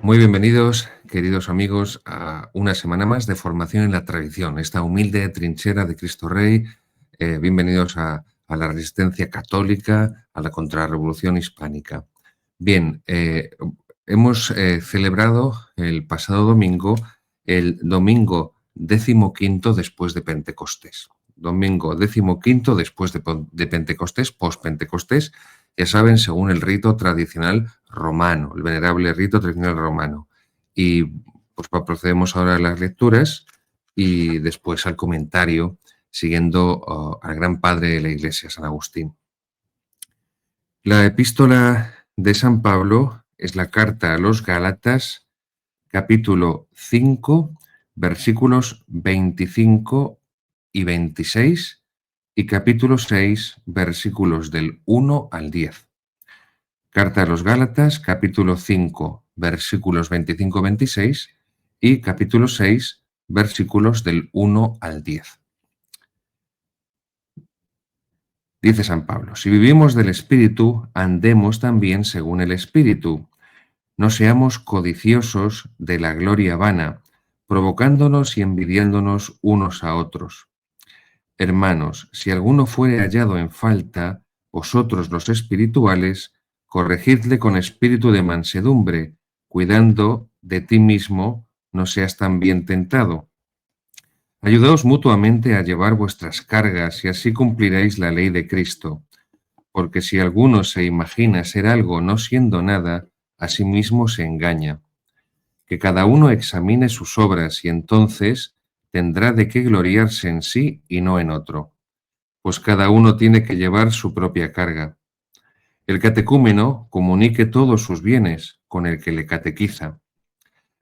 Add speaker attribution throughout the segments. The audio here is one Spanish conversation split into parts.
Speaker 1: Muy bienvenidos, queridos amigos, a una semana más de Formación en la Tradición, esta humilde trinchera de Cristo Rey. Bienvenidos a la resistencia católica, a la contrarrevolución hispánica. Bien, hemos celebrado el pasado domingo, el domingo 15º después de Pentecostés. Domingo 15º después de Pentecostés, post-Pentecostés, ya saben, según el rito tradicional romano, el venerable rito tradicional romano. Y pues procedemos ahora a las lecturas y después al comentario, siguiendo al gran padre de la Iglesia, San Agustín. La epístola de San Pablo es la carta a los Gálatas, capítulo 5, versículos 25 y 26, y capítulo 6, versículos del 1 al 10. Carta a los Gálatas, capítulo 5, versículos 25-26 y capítulo 6, versículos del 1 al 10. Dice San Pablo: si vivimos del Espíritu, andemos también según el Espíritu. No seamos codiciosos de la gloria vana, provocándonos y envidiándonos unos a otros. Hermanos, si alguno fuere hallado en falta, vosotros los espirituales, corregidle con espíritu de mansedumbre, cuidando de ti mismo, no seas también tentado. Ayudaos mutuamente a llevar vuestras cargas y así cumpliréis la ley de Cristo. Porque si alguno se imagina ser algo no siendo nada, a sí mismo se engaña. Que cada uno examine sus obras y entonces tendrá de qué gloriarse en sí y no en otro. Pues cada uno tiene que llevar su propia carga. El catecúmeno comunique todos sus bienes con el que le catequiza.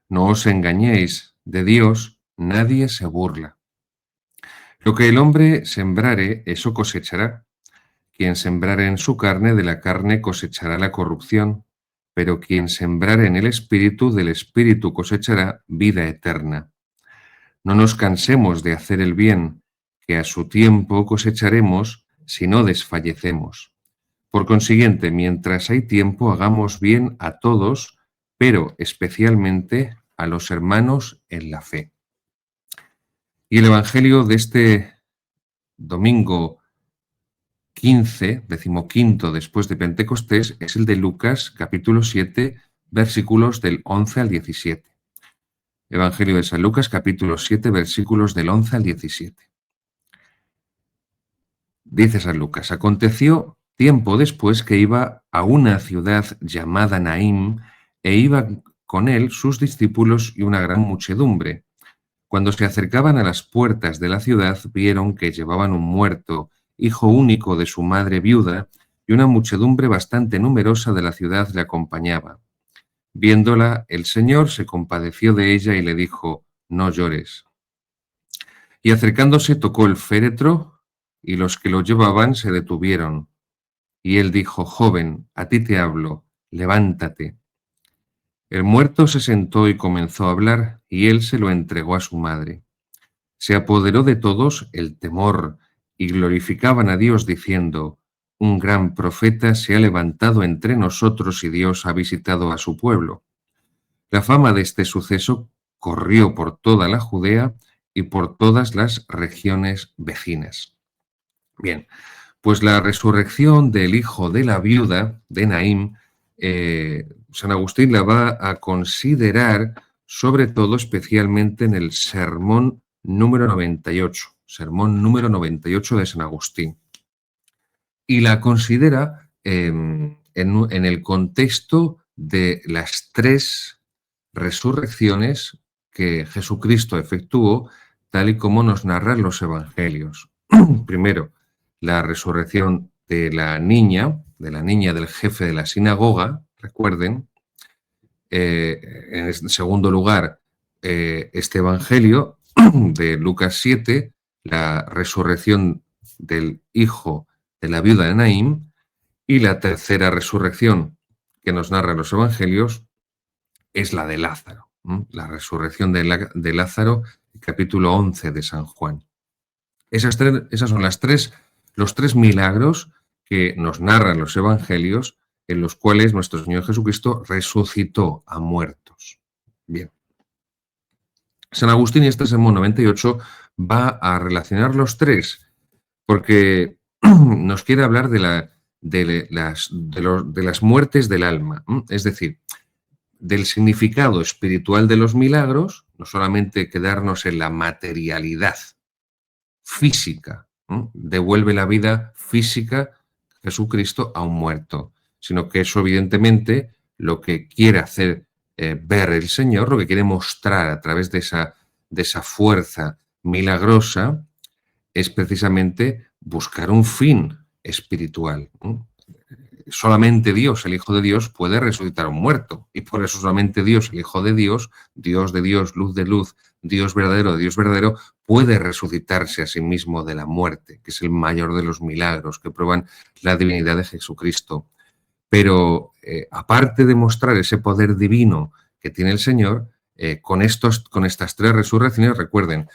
Speaker 1: No os engañéis, de Dios nadie se burla. Lo que el hombre sembrare, eso cosechará. Quien sembrare en su carne, de la carne cosechará la corrupción, pero quien sembrare en el Espíritu, del Espíritu cosechará vida eterna. No nos cansemos de hacer el bien, que a su tiempo cosecharemos si no desfallecemos. Por consiguiente, mientras hay tiempo, hagamos bien a todos, pero especialmente a los hermanos en la fe. Y el Evangelio de este domingo 15, 15º después de Pentecostés, es el de Lucas, capítulo 7, versículos del 11 al 17. Evangelio de San Lucas, capítulo 7, versículos del 11 al 17. Dice San Lucas: aconteció tiempo después que iba a una ciudad llamada Naín, e iban con él sus discípulos y una gran muchedumbre. Cuando se acercaban a las puertas de la ciudad, vieron que llevaban un muerto, hijo único de su madre viuda, y una muchedumbre bastante numerosa de la ciudad le acompañaba. Viéndola, el Señor se compadeció de ella y le dijo: no llores. Y acercándose tocó el féretro, y los que lo llevaban se detuvieron. Y él dijo: joven, a ti te hablo, levántate. El muerto se sentó y comenzó a hablar, y él se lo entregó a su madre. Se apoderó de todos el temor, y glorificaban a Dios diciendo: un gran profeta se ha levantado entre nosotros y Dios ha visitado a su pueblo. La fama de este suceso corrió por toda la Judea y por todas las regiones vecinas. Bien, pues la resurrección del hijo de la viuda de Naín, San Agustín la va a considerar sobre todo especialmente en el sermón número 98, sermón número 98 de San Agustín. Y la considera en el contexto de las tres resurrecciones que Jesucristo efectuó, tal y como nos narran los evangelios. Primero, la resurrección de la niña del jefe de la sinagoga, recuerden. En segundo lugar, este evangelio de Lucas 7, la resurrección del hijo de la viuda de Naín, y la tercera resurrección que nos narran los evangelios es la de Lázaro, la resurrección de Lázaro, capítulo 11 de San Juan. Esas son los tres milagros que nos narran los evangelios en los cuales nuestro Señor Jesucristo resucitó a muertos. Bien. San Agustín, en este sermón 98, va a relacionar los tres, porque nos quiere hablar de las muertes del alma, es decir, del significado espiritual de los milagros, no solamente quedarnos en la materialidad física, devuelve la vida física Jesucristo a un muerto, sino que eso evidentemente lo que quiere hacer ver el Señor, lo que quiere mostrar a través de esa fuerza milagrosa, es precisamente buscar un fin espiritual. Solamente Dios, el Hijo de Dios, puede resucitar a un muerto. Y por eso solamente Dios, el Hijo de Dios, Dios de Dios, luz de luz, Dios verdadero de Dios verdadero, puede resucitarse a sí mismo de la muerte, que es el mayor de los milagros que prueban la divinidad de Jesucristo. Pero aparte de mostrar ese poder divino que tiene el Señor, con estas tres resurrecciones, recuerden,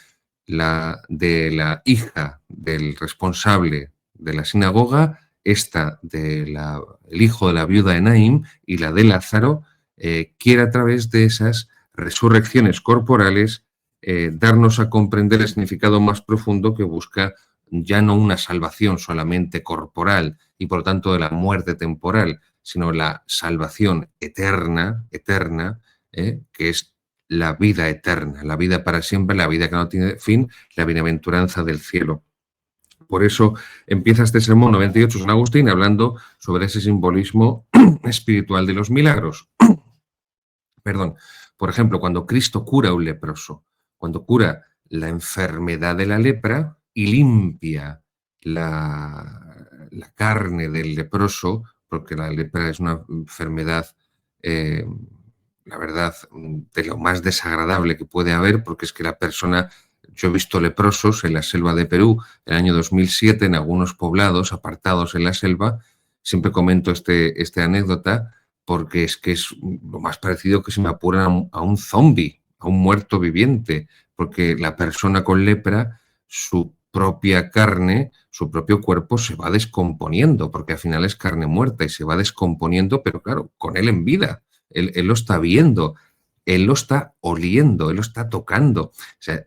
Speaker 1: la de la hija del responsable de la sinagoga, esta del hijo de la viuda de Naín y la de Lázaro, quiere a través de esas resurrecciones corporales darnos a comprender el significado más profundo que busca ya no una salvación solamente corporal y por tanto de la muerte temporal, sino la salvación eterna, que es la vida eterna, la vida para siempre, la vida que no tiene fin, la bienaventuranza del cielo. Por eso empieza este sermón 98 San Agustín hablando sobre ese simbolismo espiritual de los milagros. Perdón. Por ejemplo, cuando Cristo cura a un leproso, cuando cura la enfermedad de la lepra y limpia la carne del leproso, porque la lepra es una enfermedad, la verdad, de lo más desagradable que puede haber, porque es que la persona... Yo he visto leprosos en la selva de Perú en el año 2007 en algunos poblados apartados en la selva. Siempre comento esta anécdota porque es que es lo más parecido que se me apuran a un zombie, a un muerto viviente, porque la persona con lepra, su propia carne, su propio cuerpo se va descomponiendo, porque al final es carne muerta y se va descomponiendo, pero claro, con él en vida. Él lo está viendo, él lo está oliendo, él lo está tocando. O sea,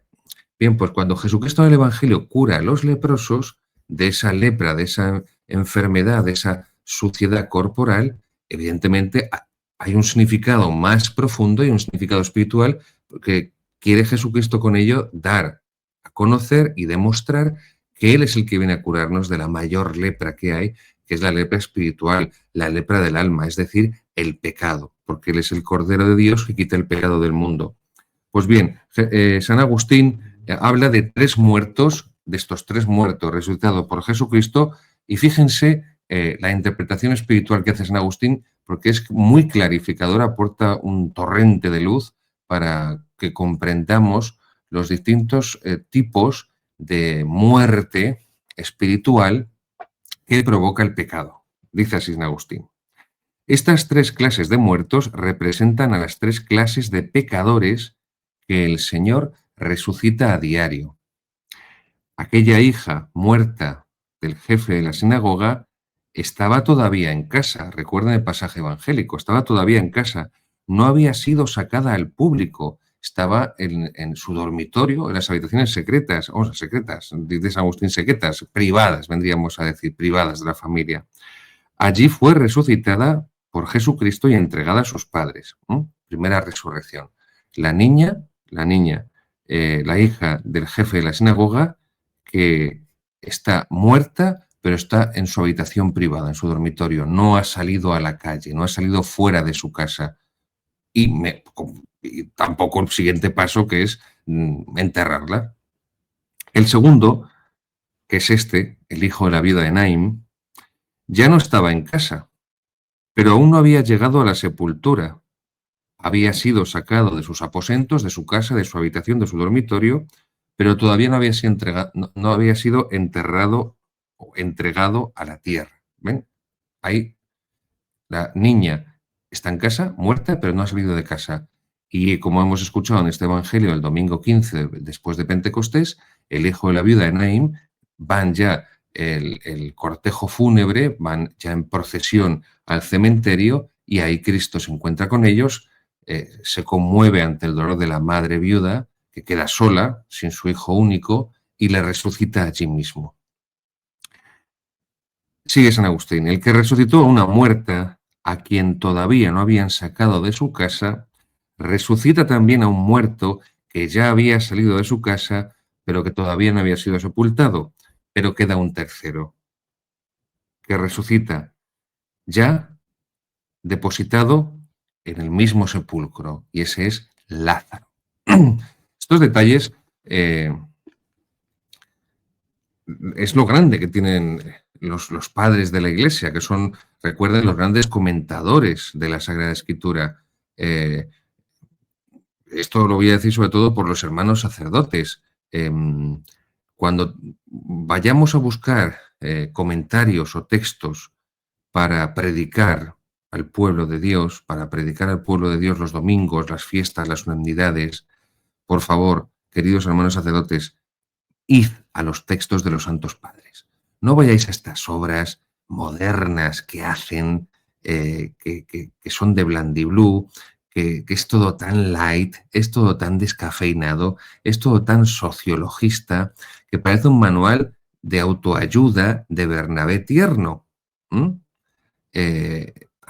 Speaker 1: bien, pues cuando Jesucristo en el Evangelio cura a los leprosos de esa lepra, de esa enfermedad, de esa suciedad corporal, evidentemente hay un significado más profundo y un significado espiritual que quiere Jesucristo con ello dar a conocer y demostrar que Él es el que viene a curarnos de la mayor lepra que hay, que es la lepra espiritual, la lepra del alma, es decir, el pecado, porque Él es el Cordero de Dios que quita el pecado del mundo. Pues bien, San Agustín habla de tres muertos, de estos tres muertos resucitados por Jesucristo, y fíjense la interpretación espiritual que hace San Agustín, porque es muy clarificadora, aporta un torrente de luz para que comprendamos los distintos tipos de muerte espiritual que provoca el pecado. Dice así San Agustín. Estas tres clases de muertos representan a las tres clases de pecadores que el Señor resucita a diario. Aquella hija muerta del jefe de la sinagoga estaba todavía en casa, recuerden el pasaje evangélico, estaba todavía en casa, no había sido sacada al público, estaba en su dormitorio, en las habitaciones secretas, secretas, dice San Agustín, secretas, privadas, vendríamos a decir, privadas de la familia. Allí fue resucitada por Jesucristo y entregada a sus padres. Primera resurrección. La hija del jefe de la sinagoga, que está muerta, pero está en su habitación privada, en su dormitorio. No ha salido a la calle, no ha salido fuera de su casa. Y tampoco el siguiente paso, que es enterrarla. El segundo, que es el hijo de la viuda de Naín, ya no estaba en casa, pero aún no había llegado a la sepultura. Había sido sacado de sus aposentos, de su casa, de su habitación, de su dormitorio, pero todavía no había sido no había sido enterrado o entregado a la tierra. ¿Ven? Ahí la niña está en casa, muerta, pero no ha salido de casa. Y como hemos escuchado en este Evangelio el domingo 15, después de Pentecostés, el hijo de la viuda de Naín van ya el cortejo fúnebre, van ya en procesión al cementerio y ahí Cristo se encuentra con ellos, se conmueve ante el dolor de la madre viuda, que queda sola, sin su hijo único, y le resucita allí mismo. Sigue San Agustín: el que resucitó a una muerta, a quien todavía no habían sacado de su casa, resucita también a un muerto que ya había salido de su casa, pero que todavía no había sido sepultado. Pero queda un tercero, que resucita ya depositado en el mismo sepulcro, y ese es Lázaro. Estos detalles es lo grande que tienen los padres de la Iglesia, que son, recuerden, los grandes comentadores de la Sagrada Escritura. Esto lo voy a decir sobre todo por los hermanos sacerdotes. Cuando vayamos a buscar comentarios o textos para predicar al pueblo de Dios, para predicar al pueblo de Dios los domingos, las fiestas, las solemnidades, por favor, queridos hermanos sacerdotes, id a los textos de los santos padres. No vayáis a estas obras modernas que hacen, que son de blandiblú, que es todo tan light, es todo tan descafeinado, es todo tan sociologista, que parece un manual de autoayuda de Bernabé Tierno.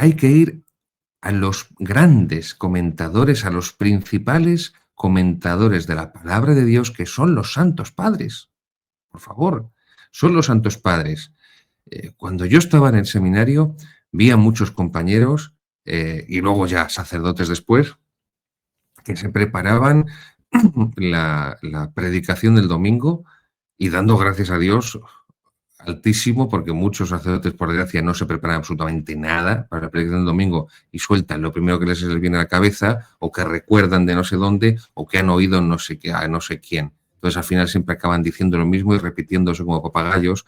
Speaker 1: Hay que ir a los grandes comentadores, a los principales comentadores de la palabra de Dios, que son los santos padres. Por favor, son los santos padres. Cuando yo estaba en el seminario, vi a muchos compañeros, y luego ya sacerdotes después, que se preparaban la predicación del domingo y dando gracias a Dios altísimo, porque muchos sacerdotes, por desgracia, no se preparan absolutamente nada para la predicación del domingo y sueltan lo primero que les viene a la cabeza, o que recuerdan de no sé dónde, o que han oído no sé qué, a no sé quién. Entonces, al final siempre acaban diciendo lo mismo y repitiéndose como papagayos,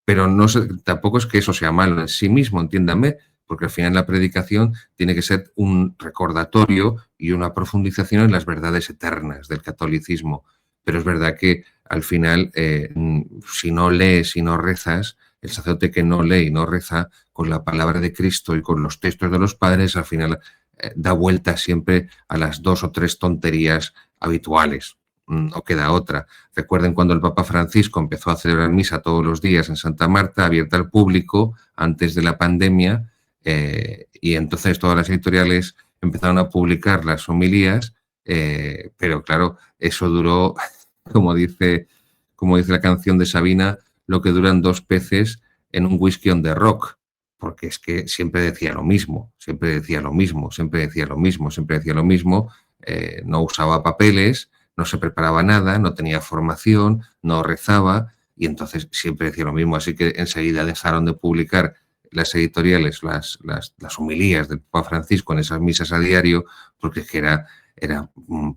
Speaker 1: pero no sé, tampoco es que eso sea malo en sí mismo, entiéndame, porque al final la predicación tiene que ser un recordatorio y una profundización en las verdades eternas del catolicismo. Pero es verdad que al final, si no lees, si no rezas, el sacerdote que no lee y no reza con la palabra de Cristo y con los textos de los padres, al final da vuelta siempre a las 2 o 3 tonterías habituales. No queda otra. Recuerden cuando el Papa Francisco empezó a celebrar misa todos los días en Santa Marta, abierta al público, antes de la pandemia, y entonces todas las editoriales empezaron a publicar las homilías, pero claro, eso duró, como dice la canción de Sabina, lo que duran 2 peces en un whisky on the rock, porque es que siempre decía lo mismo, siempre decía lo mismo, siempre decía lo mismo, siempre decía lo mismo, no usaba papeles, no se preparaba nada, no tenía formación, no rezaba y entonces siempre decía lo mismo. Así que enseguida dejaron de publicar las editoriales, las homilías del Papa Francisco en esas misas a diario, porque es que era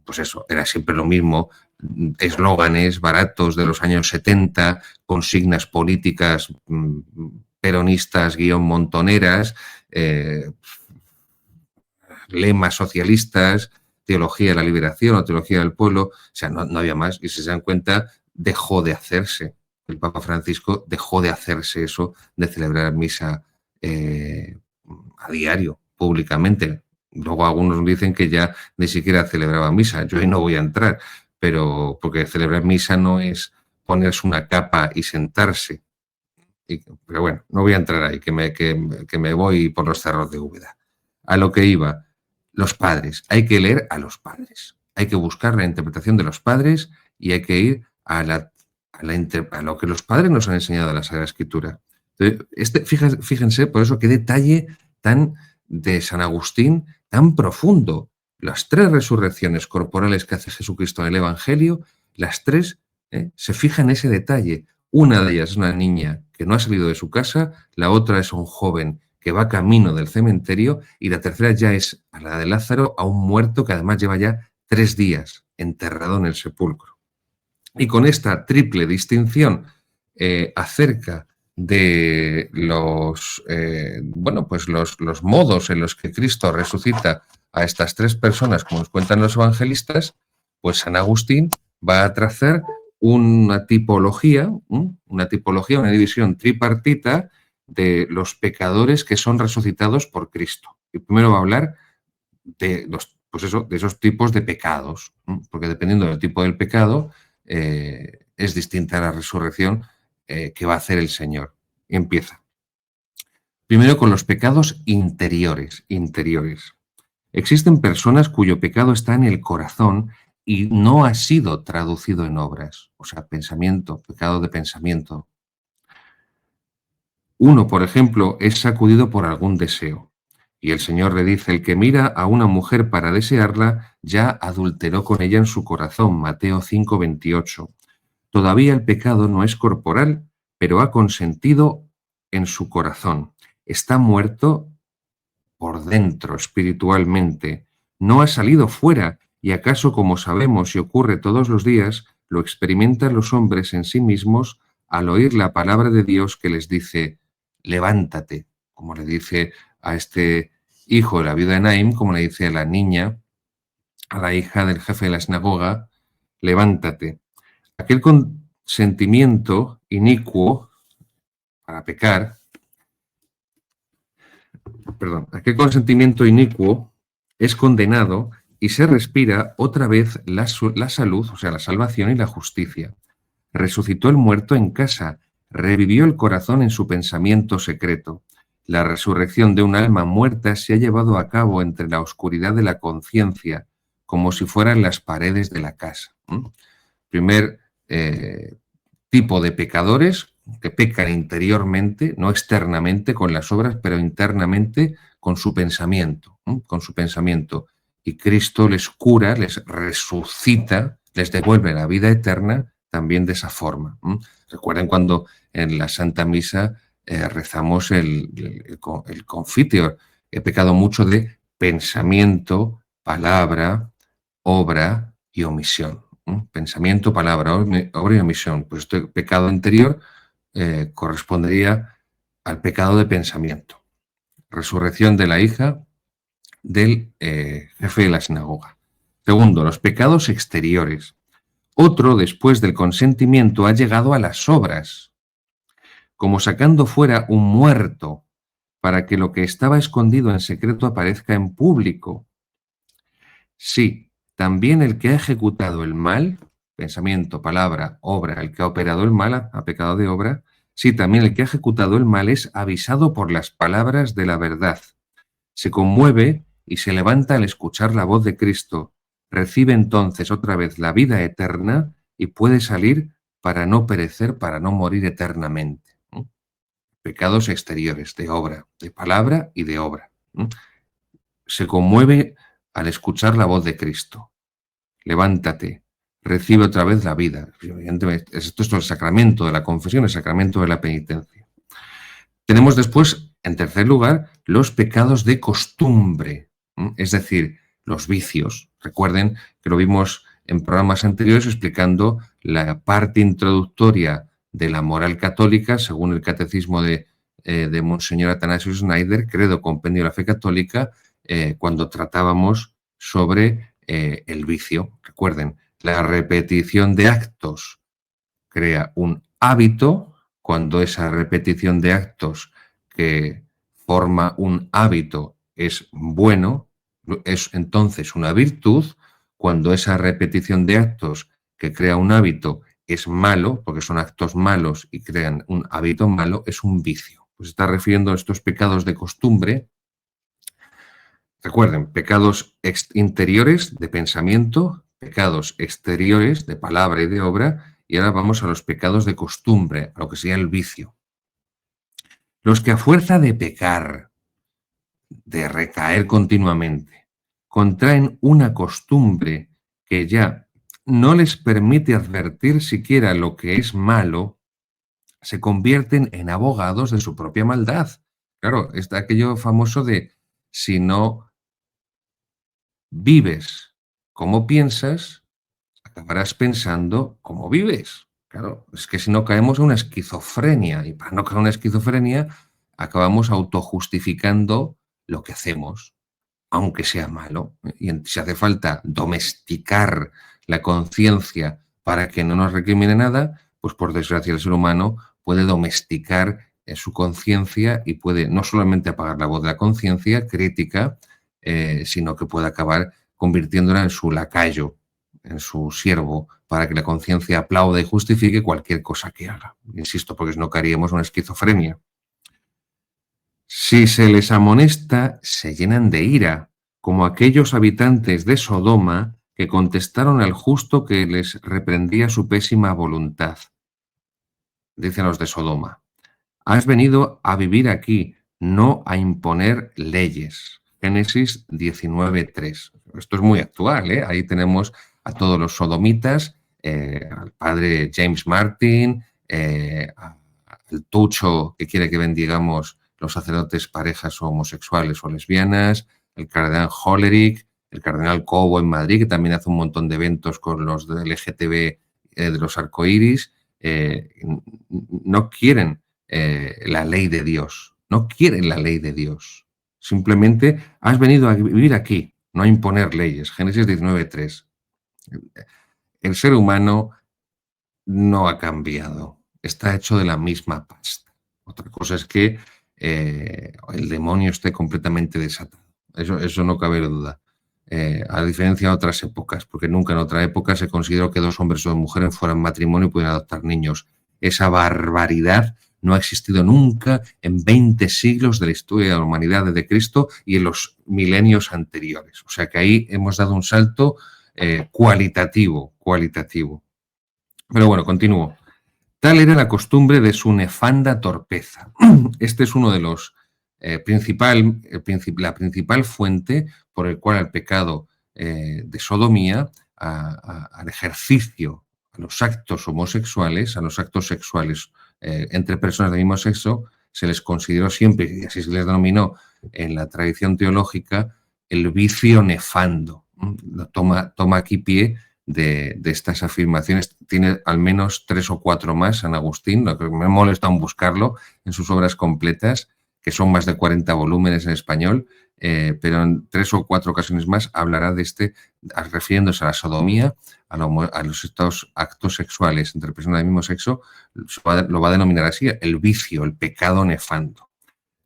Speaker 1: pues eso, era siempre lo mismo, eslóganes baratos de los años 70, consignas políticas peronistas guión montoneras, lemas socialistas, teología de la liberación o teología del pueblo, o sea, no había más. Y si se dan cuenta, dejó de hacerse. El Papa Francisco dejó de hacerse eso de celebrar misa a diario, públicamente. Luego algunos dicen que ya ni siquiera celebraba misa. Yo ahí no voy a entrar, pero porque celebrar misa no es ponerse una capa y sentarse. Pero bueno, no voy a entrar ahí, que me voy por los cerros de Úbeda. A lo que iba, los padres. Hay que leer a los padres. Hay que buscar la interpretación de los padres y hay que ir a lo que los padres nos han enseñado en la Sagrada Escritura. Entonces, fíjense, por eso, qué detalle tan de San Agustín, tan profundo. Las 3 resurrecciones corporales que hace Jesucristo en el Evangelio, las 3 se fijan en ese detalle. Una de ellas es una niña que no ha salido de su casa, la otra es un joven que va camino del cementerio y la tercera ya es a la de Lázaro, a un muerto que además lleva ya 3 días enterrado en el sepulcro. Y con esta triple distinción acerca de los modos en los que Cristo resucita a estas 3 personas, como nos cuentan los evangelistas, pues San Agustín va a trazar una tipología, una división tripartita de los pecadores que son resucitados por Cristo. Y primero va a hablar de pues eso, de esos tipos de pecados, ¿no? Porque dependiendo del tipo del pecado, es distinta la resurrección que va a hacer el Señor. Y empieza. Primero con los pecados interiores. Existen personas cuyo pecado está en el corazón y no ha sido traducido en obras. O sea, pensamiento, pecado de pensamiento. Uno, por ejemplo, es sacudido por algún deseo. Y el Señor le dice, el que mira a una mujer para desearla, ya adulteró con ella en su corazón. Mateo 5:28. Todavía el pecado no es corporal, pero ha consentido en su corazón. Está muerto por dentro espiritualmente. No ha salido fuera, y acaso, como sabemos y ocurre todos los días, lo experimentan los hombres en sí mismos al oír la palabra de Dios que les dice, levántate, como le dice a este hijo de la viuda de Naim, como le dice a la niña, a la hija del jefe de la sinagoga, levántate. Aquel consentimiento inicuo para pecar, aquel consentimiento inicuo es condenado y se respira otra vez la salud, o sea, la salvación y la justicia. Resucitó el muerto en casa, revivió el corazón en su pensamiento secreto. La resurrección de un alma muerta se ha llevado a cabo entre la oscuridad de la conciencia, como si fueran las paredes de la casa. Primer tipo de pecadores que pecan interiormente, no externamente con las obras, pero internamente con su pensamiento, ¿no? Con su pensamiento. Y Cristo les cura, les resucita, les devuelve la vida eterna también de esa forma. Recuerden cuando en la Santa Misa rezamos el Confiteor. He pecado mucho de pensamiento, palabra, obra y omisión. Pensamiento, palabra, obra y omisión. Pues este pecado anterior correspondería al pecado de pensamiento. Resurrección de la hija del jefe de la sinagoga. Segundo, los pecados exteriores. Otro, después del consentimiento, ha llegado a las obras, como sacando fuera un muerto, para que lo que estaba escondido en secreto aparezca en público. Sí, también el que ha ejecutado el mal, pensamiento, palabra, obra, el que ha operado el mal, ha pecado de obra, sí, también el que ha ejecutado el mal es avisado por las palabras de la verdad. Se conmueve y se levanta al escuchar la voz de Cristo. Recibe entonces otra vez la vida eterna y puede salir para no perecer, para no morir eternamente. Pecados exteriores, de obra, de palabra y de obra. Se conmueve al escuchar la voz de Cristo. Levántate, recibe otra vez la vida. Evidentemente, esto es el sacramento de la confesión, el sacramento de la penitencia. Tenemos después, en tercer lugar, los pecados de costumbre, es decir, los vicios. Recuerden que lo vimos en programas anteriores explicando la parte introductoria de la moral católica, según el catecismo de Monseñor Atanasio Schneider, Credo, Compendio de la Fe Católica, cuando tratábamos sobre el vicio. Recuerden, la repetición de actos crea un hábito. Cuando esa repetición de actos que forma un hábito es bueno, es entonces una virtud. Cuando esa repetición de actos que crea un hábito es malo, porque son actos malos y crean un hábito malo, es un vicio. Pues está refiriendo a estos pecados de costumbre. Recuerden, pecados interiores de pensamiento, pecados exteriores de palabra y de obra, y ahora vamos a los pecados de costumbre, a lo que sería el vicio. Los que a fuerza de pecar, de recaer continuamente, contraen una costumbre que ya no les permite advertir siquiera lo que es malo, se convierten en abogados de su propia maldad. Claro, está aquello famoso de si no vives como piensas, acabarás pensando como vives. Claro, es que si no caemos en una esquizofrenia, y para no caer en una esquizofrenia, acabamos autojustificando lo que hacemos, aunque sea malo. Y si hace falta domesticar la conciencia para que no nos recrimine nada, pues por desgracia el ser humano puede domesticar su conciencia y puede no solamente apagar la voz de la conciencia crítica, sino que puede acabar convirtiéndola en su lacayo, en su siervo, para que la conciencia aplaude y justifique cualquier cosa que haga. Insisto, porque si no caeríamos en una esquizofrenia. Si se les amonesta, se llenan de ira, como aquellos habitantes de Sodoma que contestaron al justo que les reprendía su pésima voluntad. Dicen los de Sodoma: has venido a vivir aquí, no a imponer leyes. Génesis 19:3. Esto es muy actual, ¿eh? Ahí tenemos a todos los sodomitas, al padre James Martin, al Tucho, que quiere que bendigamos los sacerdotes parejas homosexuales o lesbianas, el cardenal Hollerich, el cardenal Cobo en Madrid, que también hace un montón de eventos con los de LGTB, de los arcoíris. No quieren la ley de Dios, no quieren la ley de Dios. Simplemente has venido a vivir aquí, no a imponer leyes. Génesis 19:3. El ser humano no ha cambiado, está hecho de la misma pasta. Otra cosa es que el demonio esté completamente desatado. Eso no cabe duda. A diferencia de otras épocas, porque nunca en otra época se consideró que dos hombres o dos mujeres fueran matrimonio y pudieran adoptar niños. Esa barbaridad no ha existido nunca en 20 siglos de la historia de la humanidad desde Cristo y en los milenios anteriores. O sea que ahí hemos dado un salto cualitativo. Pero bueno, continúo. Tal era la costumbre de su nefanda torpeza. Este es uno de los la principal fuente por el cual el pecado de sodomía, al ejercicio, a los actos homosexuales, a los actos sexuales entre personas del mismo sexo, se les consideró siempre, y así se les denominó en la tradición teológica, el vicio nefando. Toma aquí pie de estas afirmaciones. Tiene al menos 3 o 4 más San Agustín, lo que me molesta en buscarlo en sus obras completas, que son más de 40 volúmenes en español, pero en 3 o 4 ocasiones más hablará de refiriéndose a la sodomía, a los actos sexuales entre personas del mismo sexo, lo va a denominar así: el vicio, el pecado nefando.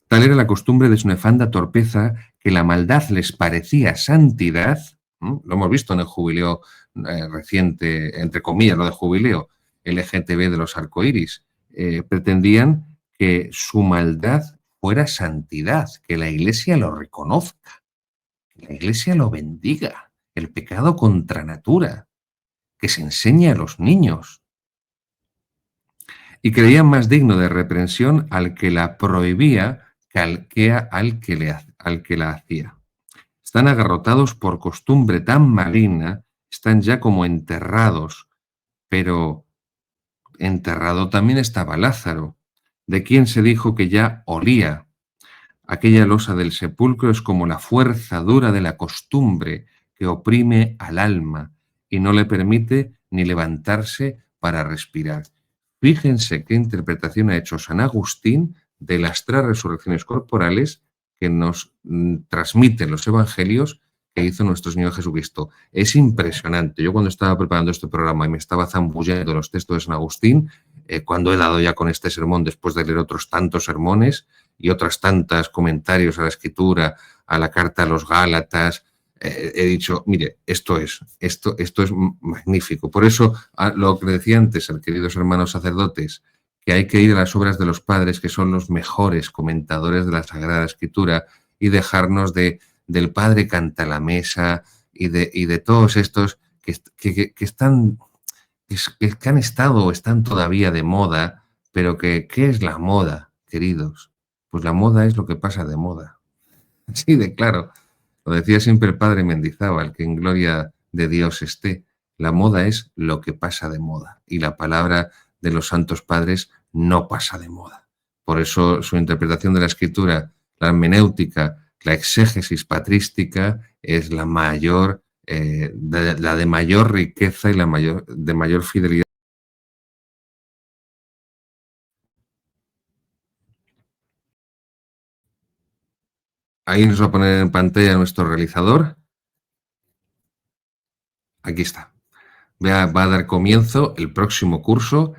Speaker 1: Tal era la costumbre de su nefanda torpeza que la maldad les parecía santidad. Lo hemos visto en el jubileo reciente, entre comillas, lo de jubileo LGTB de los arcoíris. Pretendían que su maldad fuera santidad, que la Iglesia lo reconozca, que la Iglesia lo bendiga, el pecado contra natura, que se enseñe a los niños. Y creían más digno de reprensión al que la prohibía que al que la hacía. Están agarrotados por costumbre tan maligna, están ya como enterrados, pero enterrado también estaba Lázaro, de quien se dijo que ya olía. Aquella losa del sepulcro es como la fuerza dura de la costumbre que oprime al alma y no le permite ni levantarse para respirar. Fíjense qué interpretación ha hecho San Agustín de las 3 resurrecciones corporales que nos transmiten los evangelios que hizo nuestro Señor Jesucristo. Es impresionante. Yo cuando estaba preparando este programa y me estaba zambullendo los textos de San Agustín, cuando he dado ya con este sermón después de leer otros tantos sermones y otras tantas comentarios a la Escritura, a la carta a los Gálatas, he dicho, mire, esto es magnífico. Por eso, lo que decía antes, queridos hermanos sacerdotes, que hay que ir a las obras de los padres, que son los mejores comentadores de la Sagrada Escritura, y dejarnos del padre canta la mesa y de todos estos que están, que han estado o están todavía de moda, pero ¿qué es la moda, queridos? Pues la moda es lo que pasa de moda. Así de claro. Lo decía siempre el padre Mendizábal, que en gloria de Dios esté. La moda es lo que pasa de moda y la palabra de los santos padres no pasa de moda. Por eso su interpretación de la Escritura, la hermenéutica, la exégesis patrística es la mayor, la de mayor riqueza y de mayor fidelidad. Ahí nos va a poner en pantalla nuestro realizador. Aquí está. Va a dar comienzo el próximo curso.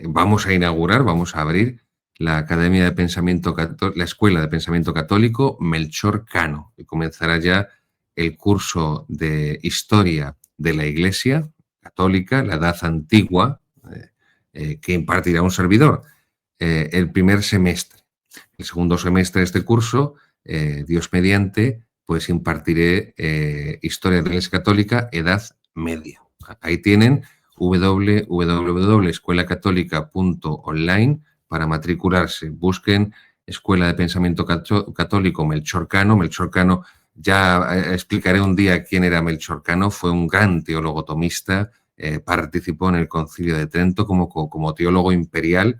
Speaker 1: Vamos a inaugurar, vamos a abrir la Academia de Pensamiento la Escuela de Pensamiento Católico Melchor Cano, y comenzará ya el curso de Historia de la Iglesia Católica, la Edad Antigua, que impartirá un servidor el primer semestre. El segundo semestre de este curso, Dios mediante, pues impartiré Historia de la Iglesia Católica, Edad Media. Ahí tienen www.escuelacatólica.online para matricularse. Busquen Escuela de Pensamiento Católico Melchor Cano. Melchor Cano, ya explicaré un día quién era Melchor Cano, fue un gran teólogo tomista, participó en el Concilio de Trento como teólogo imperial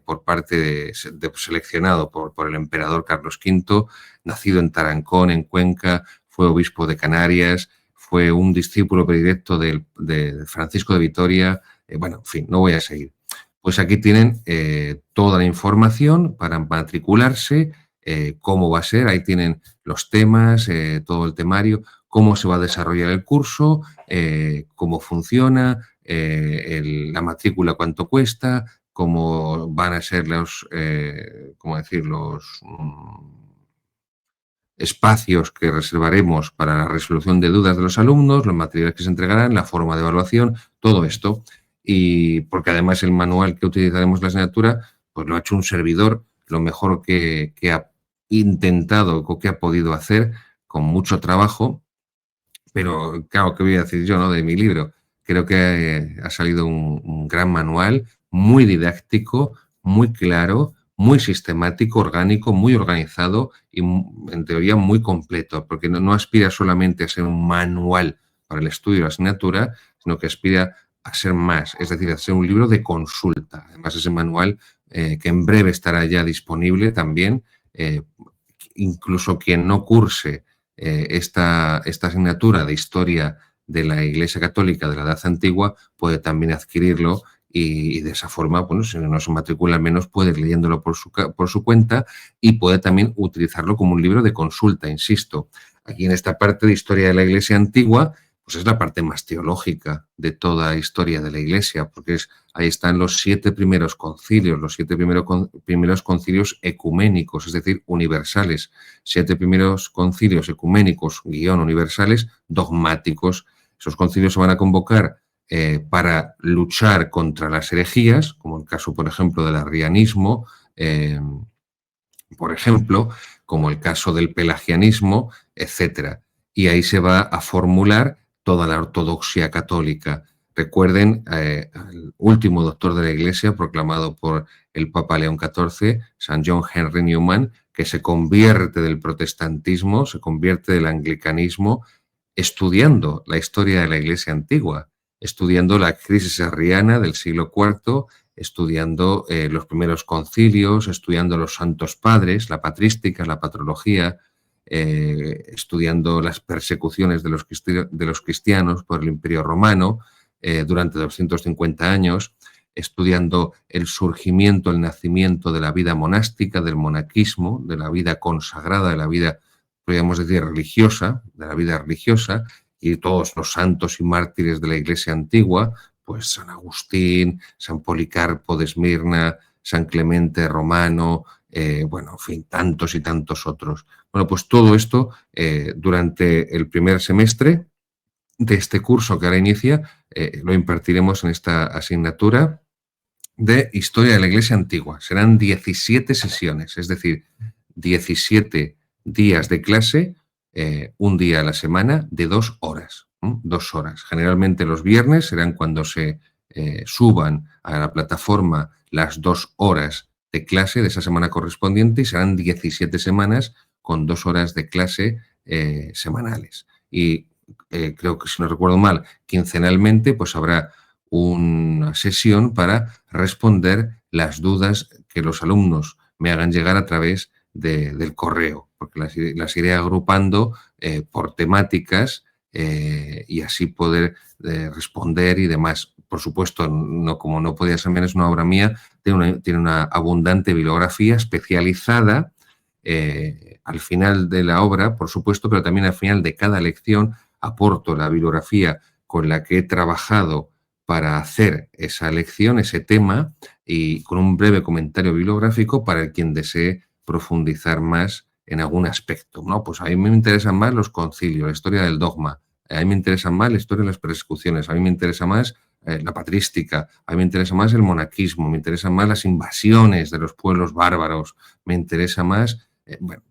Speaker 1: por parte seleccionado por el emperador Carlos V, nacido en Tarancón, en Cuenca, fue obispo de Canarias, fue un discípulo predilecto de Francisco de Vitoria. Bueno, en fin, no voy a seguir. Pues aquí tienen toda la información para matricularse, cómo va a ser, ahí tienen los temas, todo el temario, cómo se va a desarrollar el curso, cómo funciona, la matrícula cuánto cuesta, cómo van a ser ¿cómo decir? Los espacios que reservaremos para la resolución de dudas de los alumnos, los materiales que se entregarán, la forma de evaluación, todo esto. Y porque además el manual que utilizaremos en la asignatura, pues lo ha hecho un servidor, lo mejor que ha intentado o que ha podido hacer, con mucho trabajo. Pero claro, ¿qué voy a decir yo, no, de mi libro? Creo que ha salido un gran manual, muy didáctico, muy claro, muy sistemático, orgánico, muy organizado y, en teoría, muy completo, porque no aspira solamente a ser un manual para el estudio de la asignatura, sino que aspira a ser más, es decir, a ser un libro de consulta. Además, ese manual, que en breve estará ya disponible también, incluso quien no curse esta asignatura de Historia de la Iglesia Católica de la Edad Antigua puede también adquirirlo y de esa forma, bueno, si no se matricula al menos puede ir leyéndolo por su cuenta y puede también utilizarlo como un libro de consulta, insisto. Aquí en esta parte de Historia de la Iglesia Antigua, pues es la parte más teológica de toda historia de la Iglesia, porque ahí están los 7 primeros concilios, los 7 primeros concilios ecuménicos, es decir, universales. 7 primeros concilios ecuménicos, universales, dogmáticos. Esos concilios se van a convocar para luchar contra las herejías, como el caso, por ejemplo, del arrianismo, por ejemplo, como el caso del pelagianismo, etcétera. Y ahí se va a formular toda la ortodoxia católica. Recuerden al último doctor de la Iglesia, proclamado por el Papa León XIV, San John Henry Newman, que se convierte del protestantismo, se convierte del anglicanismo, estudiando la historia de la Iglesia antigua, estudiando la crisis arriana del siglo IV, estudiando los primeros concilios, estudiando los santos padres, la patrística, la patrología, estudiando las persecuciones de los cristianos por el Imperio Romano durante 250 años, estudiando el surgimiento, el nacimiento de la vida monástica, del monaquismo, de la vida consagrada, de la vida, podríamos decir, religiosa, de la vida religiosa, y todos los santos y mártires de la Iglesia antigua, pues San Agustín, San Policarpo de Esmirna, San Clemente Romano, bueno, en fin, tantos y tantos otros. Bueno, pues todo esto durante el primer semestre de este curso que ahora inicia, lo impartiremos en esta asignatura de Historia de la Iglesia Antigua. Serán 17 sesiones, es decir, 17 días de clase, un día a la semana, de 2 horas. 2 horas. Generalmente los viernes serán cuando se suban a la plataforma las 2 horas de clase de esa semana correspondiente y serán 17 semanas con 2 horas de clase semanales. Y creo que, si no recuerdo mal, quincenalmente, pues habrá una sesión para responder las dudas que los alumnos me hagan llegar a través del correo, porque las iré agrupando por temáticas y así poder responder y demás. Por supuesto, no, como no podía ser menos una obra mía, tiene una abundante bibliografía especializada al final de la obra, por supuesto, pero también al final de cada lección aporto la bibliografía con la que he trabajado para hacer esa lección, ese tema, y con un breve comentario bibliográfico para quien desee profundizar más en algún aspecto, ¿no? Pues a mí me interesan más los concilios, la historia del dogma, a mí me interesan más la historia de las persecuciones, a mí me interesa más la patrística, a mí me interesa más el monaquismo, me interesan más las invasiones de los pueblos bárbaros, me interesa más, bueno,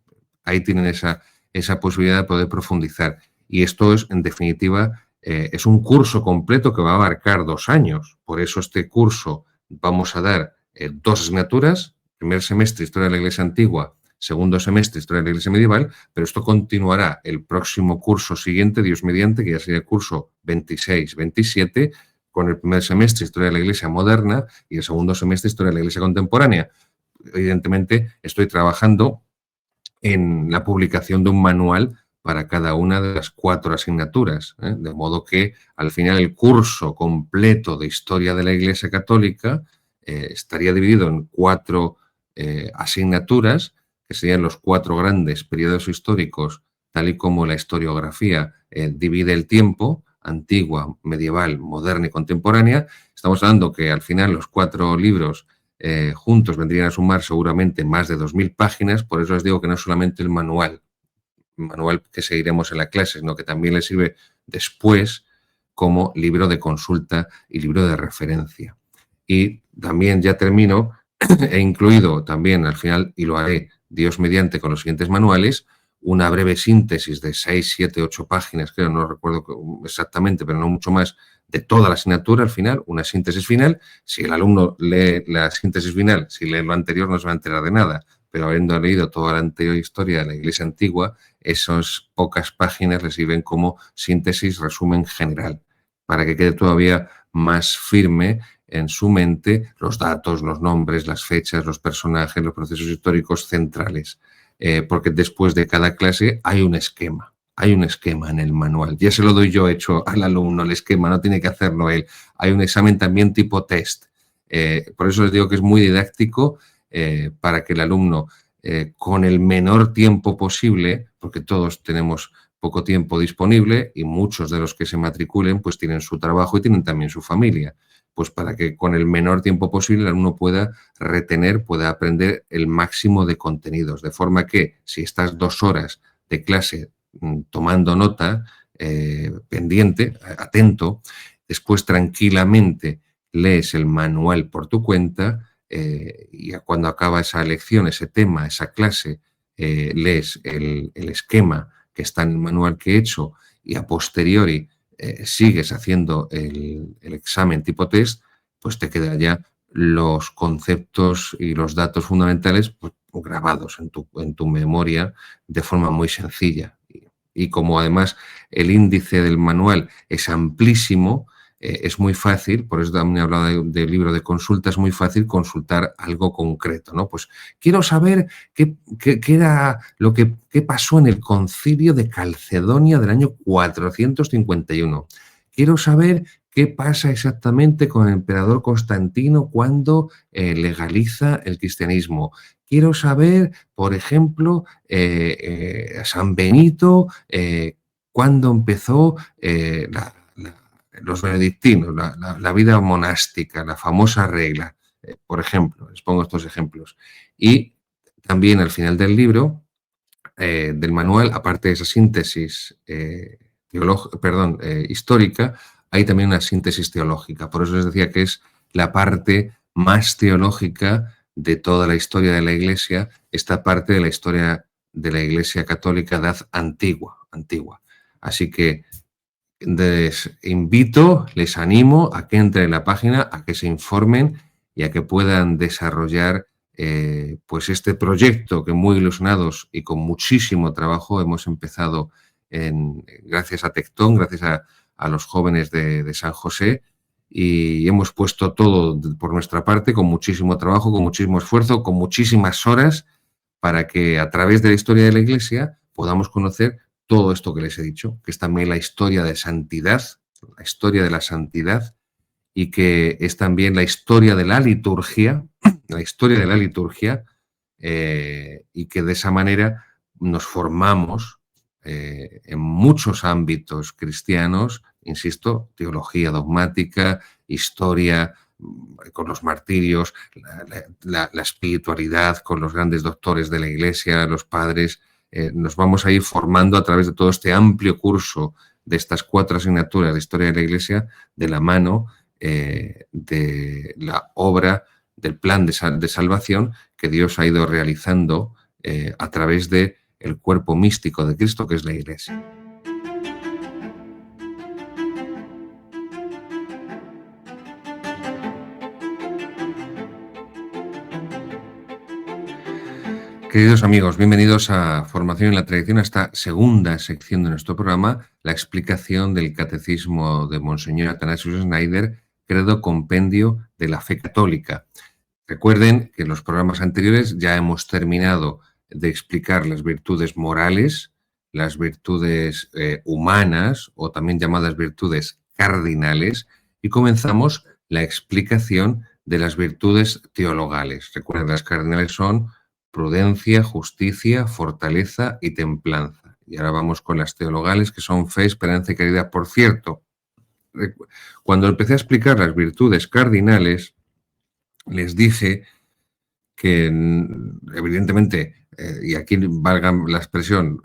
Speaker 1: ahí tienen esa posibilidad de poder profundizar. Y esto es, en definitiva, es un curso completo que va a abarcar 2 años. Por eso este curso vamos a dar 2 asignaturas, primer semestre Historia de la Iglesia Antigua, segundo semestre Historia de la Iglesia Medieval, pero esto continuará el próximo curso siguiente, Dios mediante, que ya sería el curso 26-27, con el primer semestre Historia de la Iglesia Moderna y el segundo semestre Historia de la Iglesia Contemporánea. Evidentemente, estoy trabajando en la publicación de un manual para cada una de las 4 asignaturas, de modo que al final el curso completo de Historia de la Iglesia Católica estaría dividido en 4 asignaturas, que serían los 4 grandes periodos históricos, tal y como la historiografía divide el tiempo, antigua, medieval, moderna y contemporánea. Estamos hablando que al final los 4 libros juntos vendrían a sumar seguramente más de 2.000 páginas, por eso les digo que no es solamente el manual que seguiremos en la clase, sino que también le sirve después como libro de consulta y libro de referencia. Y también ya termino, he incluido también al final, y lo haré Dios mediante con los siguientes manuales, una breve síntesis de 6, 7, 8 páginas, creo, no recuerdo exactamente, pero no mucho más, de toda la asignatura al final, una síntesis final. Si el alumno lee la síntesis final, si lee lo anterior no se va a enterar de nada, pero habiendo leído toda la anterior historia de la Iglesia Antigua, esas pocas páginas le sirven como síntesis, resumen general, para que quede todavía más firme en su mente los datos, los nombres, las fechas, los personajes, los procesos históricos centrales. Porque después de cada clase hay un esquema. Hay un esquema en el manual. Ya se lo doy yo hecho al alumno, el esquema, no tiene que hacerlo él. Hay un examen también tipo test. Por eso les digo que es muy didáctico para que el alumno, con el menor tiempo posible, porque todos tenemos poco tiempo disponible y muchos de los que se matriculen pues tienen su trabajo y tienen también su familia, pues para que con el menor tiempo posible el alumno pueda retener, pueda aprender el máximo de contenidos, de forma que si estás 2 horas de clase tomando nota, pendiente, atento, después tranquilamente lees el manual por tu cuenta y cuando acaba esa lección, ese tema, esa clase, lees el esquema que está en el manual que he hecho y a posteriori sigues haciendo el examen tipo test, pues te quedan ya los conceptos y los datos fundamentales pues, grabados en tu memoria de forma muy sencilla. Y como además el índice del manual es amplísimo, es muy fácil, por eso también he hablado de libro de consulta, es muy fácil consultar algo concreto, ¿no? Pues quiero saber qué era lo que qué pasó en el concilio de Calcedonia del año 451. Quiero saber qué pasa exactamente con el emperador Constantino cuando legaliza el cristianismo. Quiero saber, por ejemplo, San Benito, cuándo empezó los benedictinos, la vida monástica, la famosa regla, por ejemplo, les pongo estos ejemplos. Y también al final del libro, del manual, aparte de esa síntesis histórica, hay también una síntesis teológica. Por eso les decía que es la parte más teológica de toda la historia de la Iglesia, esta parte de la historia de la Iglesia católica de edad antigua. Así que les invito, les animo a que entren en la página, a que se informen y a que puedan desarrollar pues este proyecto que muy ilusionados y con muchísimo trabajo hemos empezado gracias a Tectón, gracias a los jóvenes de San José, y hemos puesto todo por nuestra parte con muchísimo trabajo, con muchísimo esfuerzo, con muchísimas horas para que a través de la historia de la Iglesia podamos conocer todo esto que les he dicho, que es también la historia de santidad, la historia de la santidad, y que es también la historia de la liturgia, y que de esa manera nos formamos en muchos ámbitos cristianos, insisto, teología dogmática, historia, con los martirios, la espiritualidad, con los grandes doctores de la Iglesia, los padres. Nos vamos a ir formando a través de todo este amplio curso de estas 4 asignaturas de historia de la Iglesia de la mano de la obra del plan de salvación que Dios ha ido realizando a través del cuerpo místico de Cristo, que es la Iglesia. Queridos amigos, bienvenidos a Formación en la Tradición, a esta segunda sección de nuestro programa, la explicación del Catecismo de Monseñor Athanasius Schneider, Credo Compendio de la Fe Católica. Recuerden que en los programas anteriores ya hemos terminado de explicar las virtudes morales, las virtudes humanas, o también llamadas virtudes cardinales, y comenzamos la explicación de las virtudes teologales. Recuerden, las cardinales son prudencia, justicia, fortaleza y templanza. Y ahora vamos con las teologales, que son fe, esperanza y caridad. Por cierto, cuando empecé a explicar las virtudes cardinales, les dije que, evidentemente, y aquí valga la expresión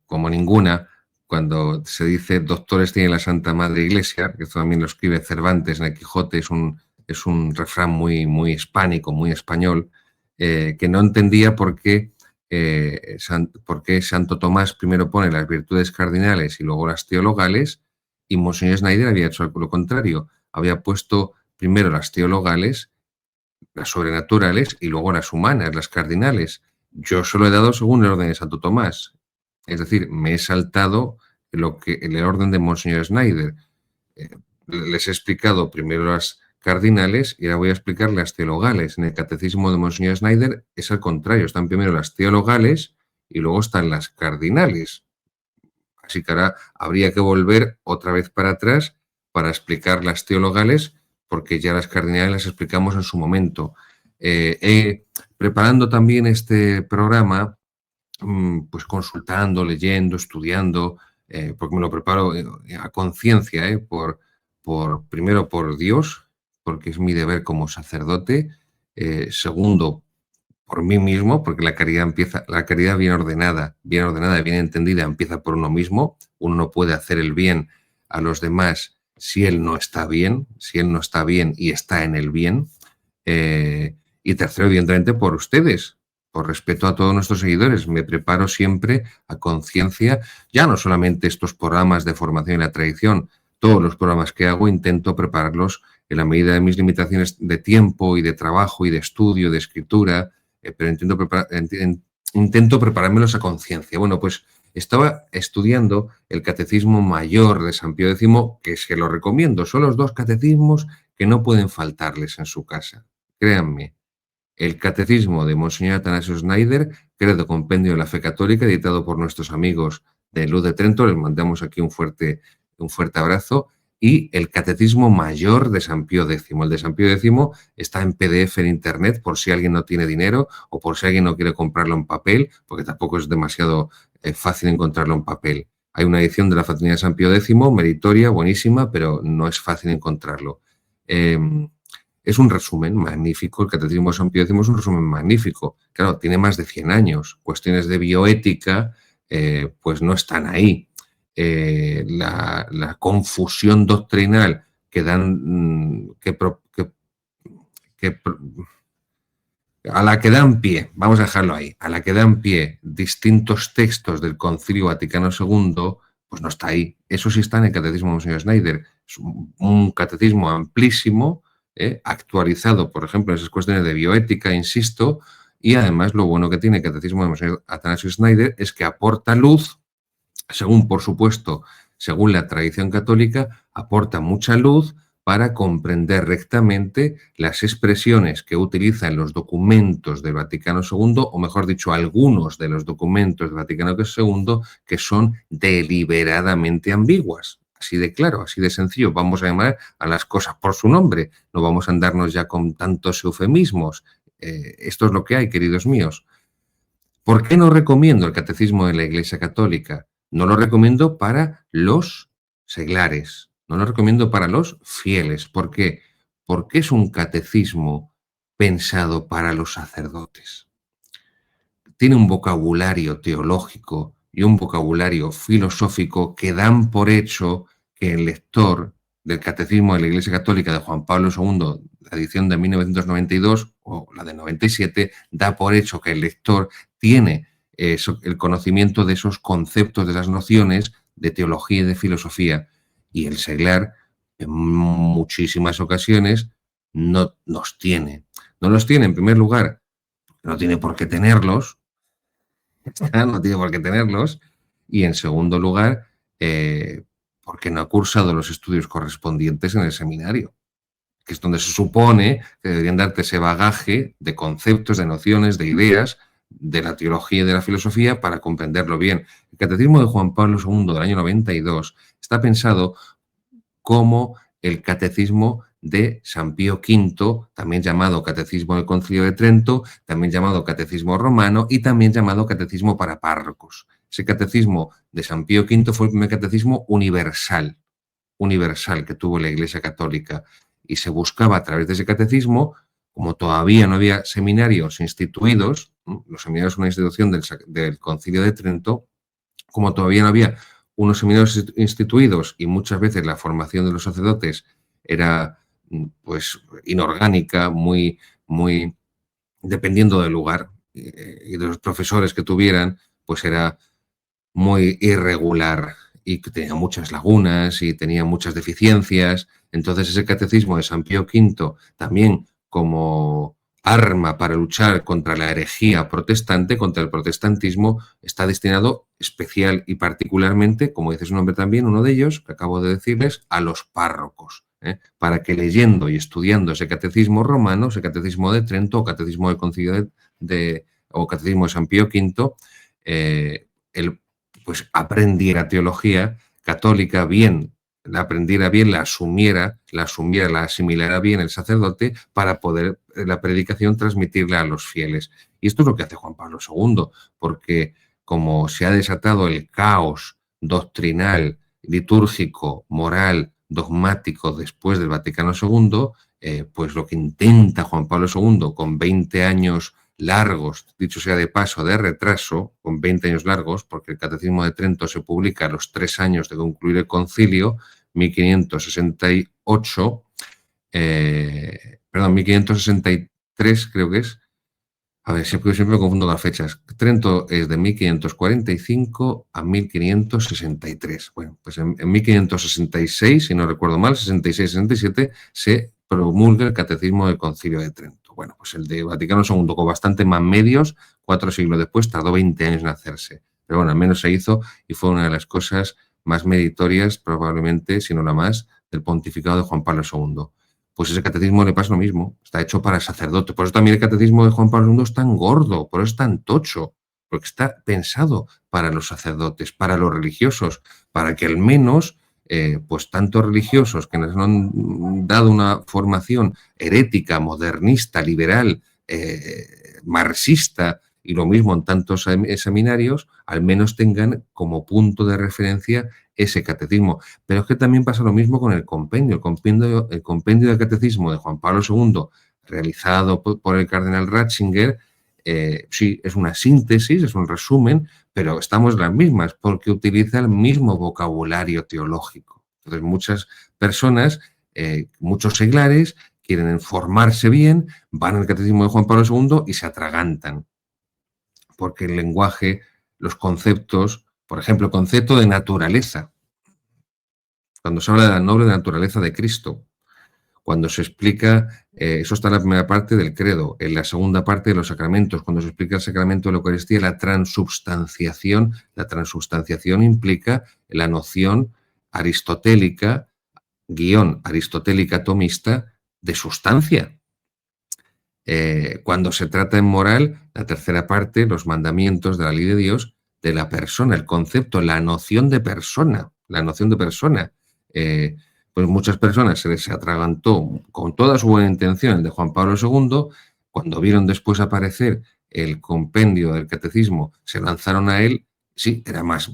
Speaker 1: como ninguna, cuando se dice doctores tiene la Santa Madre Iglesia, que esto también lo escribe Cervantes en el Quijote, es un refrán muy hispánico, muy español, que no entendía por qué Santo Tomás primero pone las virtudes cardinales y luego las teologales, y Monseñor Schneider había hecho lo contrario, había puesto primero las teologales, las sobrenaturales, y luego las humanas, las cardinales. Yo solo he dado según el orden de Santo Tomás, es decir, me he saltado el orden de Monseñor Schneider. Les he explicado primero las cardinales y ahora voy a explicar las teologales. En el Catecismo de Monseñor Schneider es al contrario, están primero las teologales y luego están las cardinales. Así que ahora habría que volver otra vez para atrás para explicar las teologales, porque ya las cardinales las explicamos en su momento. Preparando también este programa, pues consultando, leyendo, estudiando, porque me lo preparo a conciencia, primero por Dios, porque es mi deber como sacerdote, segundo, por mí mismo, porque la caridad bien ordenada, bien entendida, empieza por uno mismo. Uno no puede hacer el bien a los demás si él no está bien, y está en el bien. Y tercero, evidentemente, por ustedes, por respeto a todos nuestros seguidores. Me preparo siempre a conciencia, ya no solamente estos programas de formación y la tradición, todos los programas que hago intento prepararlos en la medida de mis limitaciones de tiempo y de trabajo y de estudio, de escritura, pero intento preparármelos a conciencia. Bueno, pues estaba estudiando el Catecismo Mayor de San Pío X, que se lo recomiendo. Son los 2 catecismos que no pueden faltarles en su casa. Créanme, el Catecismo de Monseñor Athanasius Schneider, Credo Compendio de la Fe Católica, editado por nuestros amigos de Luz de Trento, les mandamos aquí un fuerte abrazo, y el Catecismo Mayor de San Pío X. El de San Pío X está en PDF en Internet por si alguien no tiene dinero o por si alguien no quiere comprarlo en papel, porque tampoco es demasiado fácil encontrarlo en papel. Hay una edición de la Fraternidad de San Pío X, meritoria, buenísima, pero no es fácil encontrarlo. Es un resumen magnífico, el Catecismo de San Pío X es un resumen magnífico. Claro, tiene más de 100 años. Cuestiones de bioética, pues no están ahí. La confusión doctrinal que dan, a la que dan pie, vamos a dejarlo ahí, a la que dan pie distintos textos del Concilio Vaticano II, pues no está ahí. Eso sí está en el Catecismo de Monseñor Schneider. Es un catecismo amplísimo, actualizado, por ejemplo, en esas cuestiones de bioética, insisto, y además lo bueno que tiene el Catecismo de Monseñor Athanasius Schneider es que aporta luz, según la tradición católica, aporta mucha luz para comprender rectamente las expresiones que utiliza en los documentos del Vaticano II, o mejor dicho, algunos de los documentos del Vaticano II que son deliberadamente ambiguas. Así de claro, así de sencillo. Vamos a llamar a las cosas por su nombre. No vamos a andarnos ya con tantos eufemismos. Esto es lo que hay, queridos míos. ¿Por qué no recomiendo el Catecismo de la Iglesia Católica? No lo recomiendo para los seglares. no lo recomiendo para los fieles. ¿Por qué? Porque es un catecismo pensado para los sacerdotes. Tiene un vocabulario teológico y un vocabulario filosófico que dan por hecho que el lector del Catecismo de la Iglesia Católica de Juan Pablo II, la edición de 1992 o la de 97, da por hecho que el lector tiene el conocimiento de esos conceptos, de esas nociones de teología y de filosofía. Y el seglar, en muchísimas ocasiones, no los tiene. No los tiene, en primer lugar, no tiene por qué tenerlos, no tiene por qué tenerlos. Y en segundo lugar, porque no ha cursado los estudios correspondientes en el seminario, que es donde se supone que deberían darte ese bagaje de conceptos, de nociones, de ideas de la teología y de la filosofía para comprenderlo bien. El Catecismo de Juan Pablo II del año 92 está pensado como el Catecismo de San Pío V, también llamado Catecismo del Concilio de Trento, también llamado Catecismo Romano y también llamado Catecismo para párrocos. Ese Catecismo de San Pío V fue el primer catecismo universal que tuvo la Iglesia Católica, y se buscaba a través de ese catecismo, como todavía no había seminarios instituidos, los seminarios son una institución del Concilio de Trento, como todavía no había unos seminarios instituidos y muchas veces la formación de los sacerdotes era pues inorgánica, muy dependiendo del lugar y de los profesores que tuvieran, pues era muy irregular y que tenía muchas lagunas y tenía muchas deficiencias. Entonces ese catecismo de San Pío V, también como arma para luchar contra la herejía protestante, contra el protestantismo, está destinado especial y particularmente, como dice su nombre también, uno de ellos, que acabo de decirles, a los párrocos, para que leyendo y estudiando ese catecismo romano, ese catecismo de Trento o catecismo del Concilio o catecismo de San Pío V, el pues aprendiera teología católica bien, la aprendiera bien, la asumiera, la asimilara bien el sacerdote para poder la predicación transmitirla a los fieles. Y esto es lo que hace Juan Pablo II, porque como se ha desatado el caos doctrinal, litúrgico, moral, dogmático después del Vaticano II, pues lo que intenta Juan Pablo II con 20 años largos, dicho sea de paso, de retraso, con 20 años largos, porque el Catecismo de Trento se publica a los 3 años de concluir el concilio, 1568, 1563 creo que es. A ver, siempre me confundo las fechas. Trento es de 1545 a 1563. Bueno, pues en 1566, si no recuerdo mal, 66-67, se promulga el Catecismo del Concilio de Trento. Bueno, pues el de Vaticano II, con bastante más medios, 4 siglos después, tardó 20 años en hacerse. Pero bueno, al menos se hizo y fue una de las cosas más meritorias, probablemente, si no la más, del pontificado de Juan Pablo II. Pues ese catecismo le pasa lo mismo, está hecho para sacerdote. Por eso también el catecismo de Juan Pablo II es tan gordo, por eso es tan tocho, porque está pensado para los sacerdotes, para los religiosos, para que al menos, pues tantos religiosos que nos han dado una formación herética, modernista, liberal, marxista, y lo mismo en tantos seminarios, al menos tengan como punto de referencia ese catecismo. Pero es que también pasa lo mismo con el compendio. El compendio del catecismo de Juan Pablo II, realizado por el cardenal Ratzinger, sí, es una síntesis, es un resumen, pero estamos en las mismas, porque utiliza el mismo vocabulario teológico. Entonces, muchas personas, muchos seglares, quieren formarse bien, van al catecismo de Juan Pablo II y se atragantan, porque el lenguaje, los conceptos, por ejemplo, el concepto de naturaleza, cuando se habla de la noble naturaleza de Cristo, cuando se explica, eso está en la primera parte del credo, en la segunda parte de los sacramentos, cuando se explica el sacramento de la Eucaristía, la transubstanciación implica la noción aristotélica, aristotélica tomista de sustancia. Cuando se trata en moral, la tercera parte, los mandamientos de la ley de Dios, de la persona, el concepto, la noción de persona, pues muchas personas se les atragantó con toda su buena intención el de Juan Pablo II, cuando vieron después aparecer el compendio del catecismo, se lanzaron a él, sí, era más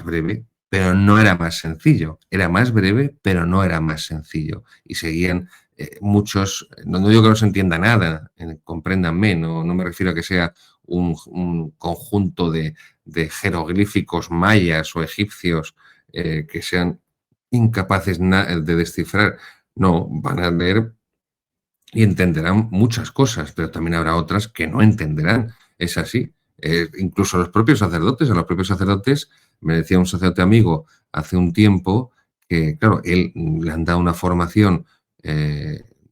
Speaker 1: breve, pero no era más sencillo. Era más breve, pero no era más sencillo. Y seguían muchos, no digo que no se entienda nada, compréndanme, no me refiero a que sea un conjunto de jeroglíficos mayas o egipcios que sean incapaces de descifrar. No, van a leer y entenderán muchas cosas, pero también habrá otras que no entenderán. Es así. Incluso los propios sacerdotes, a los propios sacerdotes, me decía un sacerdote amigo hace un tiempo que, claro, él le han dado una formación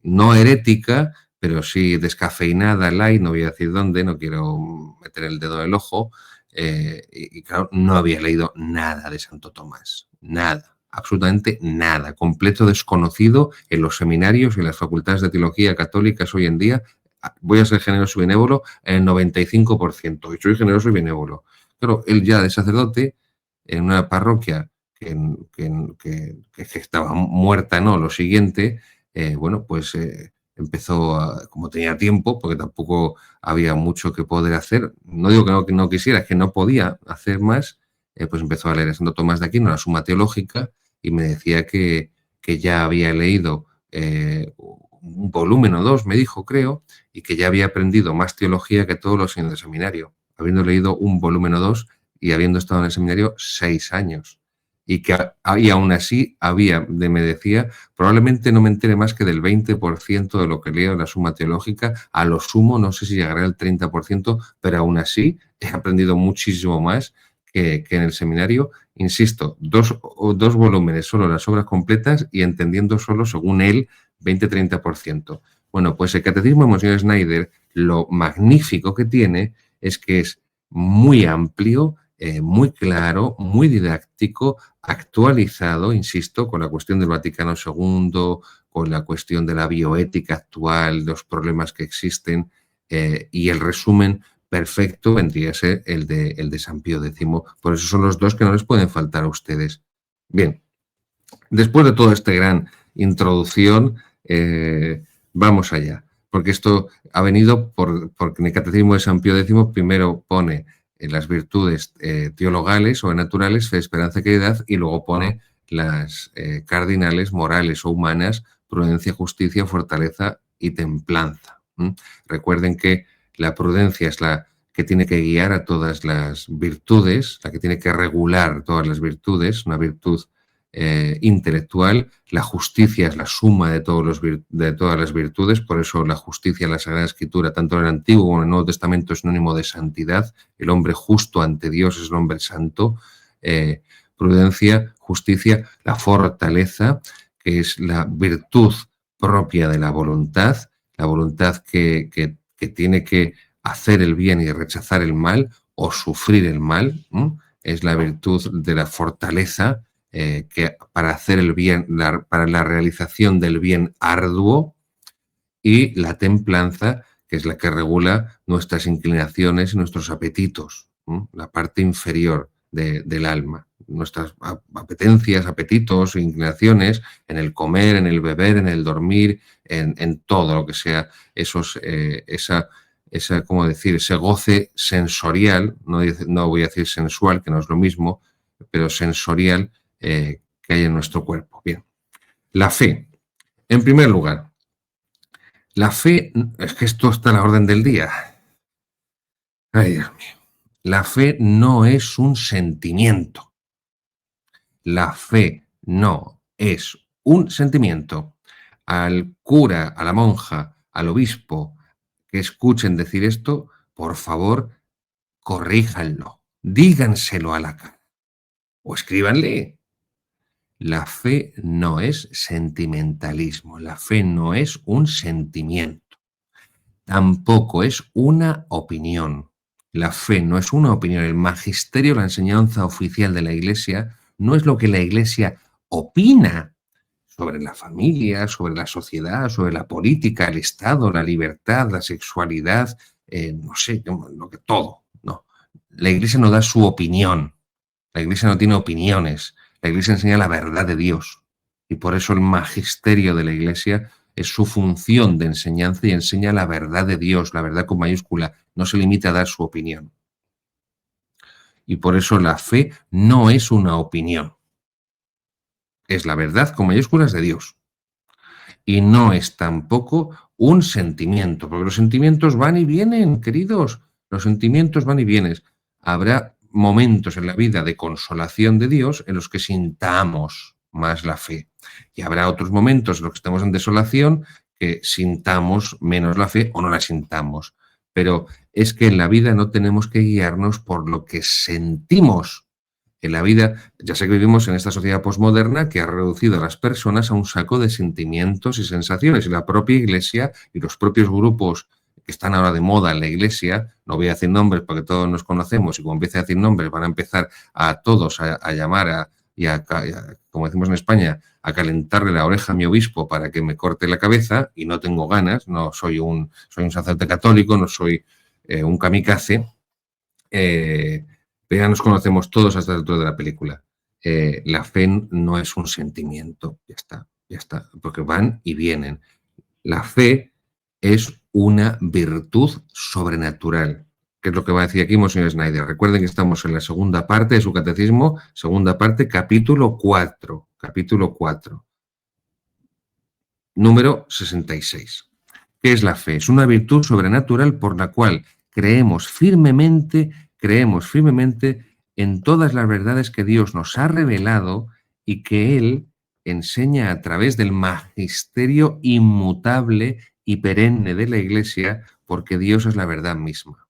Speaker 1: no herética, pero sí descafeinada, light, no voy a decir dónde, no quiero meter el dedo en el ojo, y claro, no había leído nada de Santo Tomás, nada, absolutamente nada, completo desconocido en los seminarios y en las facultades de teología católicas hoy en día. Voy a ser generoso y benévolo en el 95%, y soy generoso y benévolo. Pero él ya de sacerdote, en una parroquia que estaba muerta, ¿no? Lo siguiente, bueno, pues empezó, como tenía tiempo, porque tampoco había mucho que poder hacer, no digo que no quisiera, es que no podía hacer más, pues empezó a leer a Santo Tomás de Aquino, la Suma Teológica, y me decía que ya había leído un volumen o dos, me dijo, creo, y que ya había aprendido más teología que todos los años de seminario, habiendo leído un volumen o dos y habiendo estado en el seminario 6 años. Y aún así me decía, probablemente no me entere más que del 20% de lo que leo en la Suma Teológica, a lo sumo, no sé si llegaré al 30%, pero aún así he aprendido muchísimo más que en el seminario. Insisto, dos volúmenes, solo las obras completas y entendiendo solo, según él, 20-30%. Bueno, pues el Catecismo de Monseñor Schneider, lo magnífico que tiene es que es muy amplio, muy claro, muy didáctico, actualizado, insisto, con la cuestión del Vaticano II, con la cuestión de la bioética actual, los problemas que existen, y el resumen perfecto vendría a ser el de San Pío X. Por eso son los dos que no les pueden faltar a ustedes. Bien, después de toda esta gran introducción, vamos allá, porque esto ha venido porque en el Catecismo de San Pío X primero pone las virtudes teologales o naturales, fe, esperanza, caridad, y luego pone las cardinales, morales o humanas, prudencia, justicia, fortaleza y templanza. Recuerden que la prudencia es la que tiene que guiar a todas las virtudes, la que tiene que regular todas las virtudes, una virtud intelectual. La justicia es la suma de todas las virtudes, por eso la justicia en la Sagrada Escritura, tanto en el Antiguo como en el Nuevo Testamento, es sinónimo de santidad. El hombre justo ante Dios es el hombre santo. Prudencia, justicia, la fortaleza, que es la virtud propia de la voluntad que tiene que hacer el bien y rechazar el mal o sufrir el mal. Es la virtud de la fortaleza, que para hacer el bien, para la realización del bien arduo, y la templanza, que es la que regula nuestras inclinaciones y nuestros apetitos, la parte inferior del alma, nuestras apetencias, apetitos, inclinaciones, en el comer, en el beber, en el dormir, en todo lo que sea ¿cómo decir? Ese goce sensorial, no voy a decir sensual, que no es lo mismo, pero sensorial, que hay en nuestro cuerpo. Bien, la fe. En primer lugar, la fe, es que esto está a la orden del día. Ay, Dios mío. La fe no es un sentimiento. La fe no es un sentimiento. Al cura, a la monja, al obispo que escuchen decir esto, por favor, corríjanlo. Díganselo a la cara. O escríbanle. La fe no es sentimentalismo. La fe no es un sentimiento. Tampoco es una opinión. La fe no es una opinión. El magisterio, la enseñanza oficial de la Iglesia, no es lo que la Iglesia opina sobre la familia, sobre la sociedad, sobre la política, el Estado, la libertad, la sexualidad, no sé, todo. No. La Iglesia no da su opinión. La Iglesia no tiene opiniones. La Iglesia enseña la verdad de Dios. Y por eso el magisterio de la Iglesia es su función de enseñanza y enseña la verdad de Dios, la verdad con mayúscula. No se limita a dar su opinión. Y por eso la fe no es una opinión, es la verdad con mayúsculas de Dios. Y no es tampoco un sentimiento, porque los sentimientos van y vienen, queridos. Los sentimientos van y vienen. Habrá momentos en la vida de consolación de Dios en los que sintamos más la fe. Y habrá otros momentos en los que estemos en desolación que sintamos menos la fe o no la sintamos. Pero es que en la vida no tenemos que guiarnos por lo que sentimos. En la vida, ya sé que vivimos en esta sociedad posmoderna que ha reducido a las personas a un saco de sentimientos y sensaciones. Y la propia Iglesia y los propios grupos que están ahora de moda en la Iglesia, no voy a decir nombres porque todos nos conocemos y como empiece a decir nombres van a empezar a todos a llamar como decimos en España, a calentarle la oreja a mi obispo para que me corte la cabeza y no tengo ganas, no soy soy un sacerdote católico, no soy un kamikaze. Pero ya nos conocemos todos hasta el altura de la película. La fe no es un sentimiento, ya está, porque van y vienen. La fe es una virtud sobrenatural, que es lo que va a decir aquí Monseñor Snyder. Recuerden que estamos en la segunda parte de su catecismo, segunda parte, capítulo 4, número 66. ¿Qué es la fe? Es una virtud sobrenatural por la cual creemos firmemente en todas las verdades que Dios nos ha revelado y que Él enseña a través del magisterio inmutable y perenne de la Iglesia, porque Dios es la verdad misma.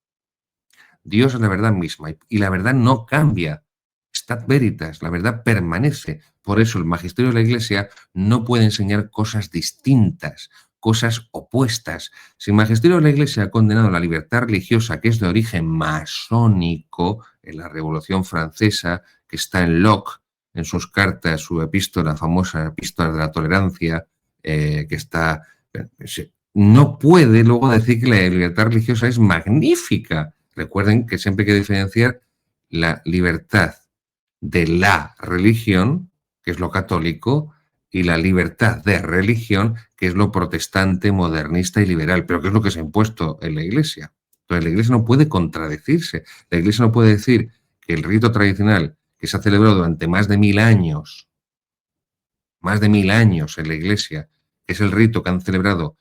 Speaker 1: Dios es la verdad misma y la verdad no cambia. Stat veritas, la verdad permanece. Por eso el magisterio de la Iglesia no puede enseñar cosas distintas, cosas opuestas. Si el magisterio de la Iglesia ha condenado la libertad religiosa, que es de origen masónico, en la Revolución Francesa, que está en Locke, en sus cartas, su epístola, famosa epístola de la tolerancia, que está... No puede luego decir que la libertad religiosa es magnífica. Recuerden que siempre hay que diferenciar la libertad de la religión, que es lo católico, y la libertad de religión, que es lo protestante, modernista y liberal, pero que es lo que se ha impuesto en la Iglesia. Entonces, la Iglesia no puede contradecirse. La Iglesia no puede decir que el rito tradicional que se ha celebrado durante más de 1000 años en la Iglesia, que es el rito que han celebrado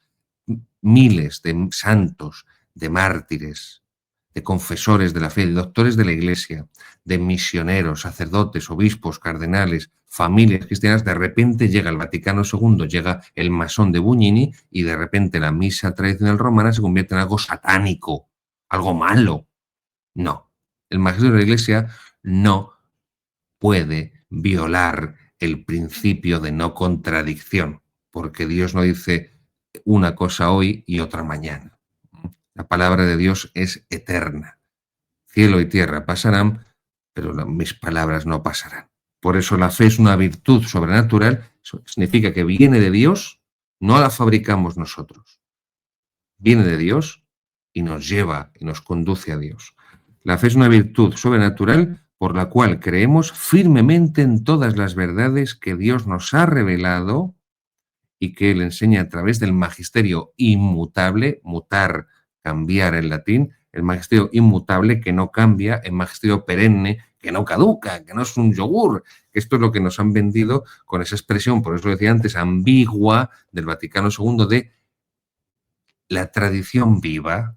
Speaker 1: miles de santos, de mártires, de confesores de la fe, de doctores de la Iglesia, de misioneros, sacerdotes, obispos, cardenales, familias cristianas, de repente llega el Vaticano II, llega el masón de Bugnini y de repente la misa tradicional romana se convierte en algo satánico, algo malo. No, el magisterio de la Iglesia no puede violar el principio de no contradicción, porque Dios no dice una cosa hoy y otra mañana. La palabra de Dios es eterna. Cielo y tierra pasarán, pero mis palabras no pasarán. Por eso la fe es una virtud sobrenatural, eso significa que viene de Dios, no la fabricamos nosotros. Viene de Dios y nos lleva y nos conduce a Dios. La fe es una virtud sobrenatural por la cual creemos firmemente en todas las verdades que Dios nos ha revelado y que Él enseña a través del magisterio inmutable, mutar, cambiar en latín, el magisterio inmutable que no cambia, el magisterio perenne que no caduca, que no es un yogur. Esto es lo que nos han vendido con esa expresión, por eso lo decía antes, ambigua del Vaticano II de la tradición viva,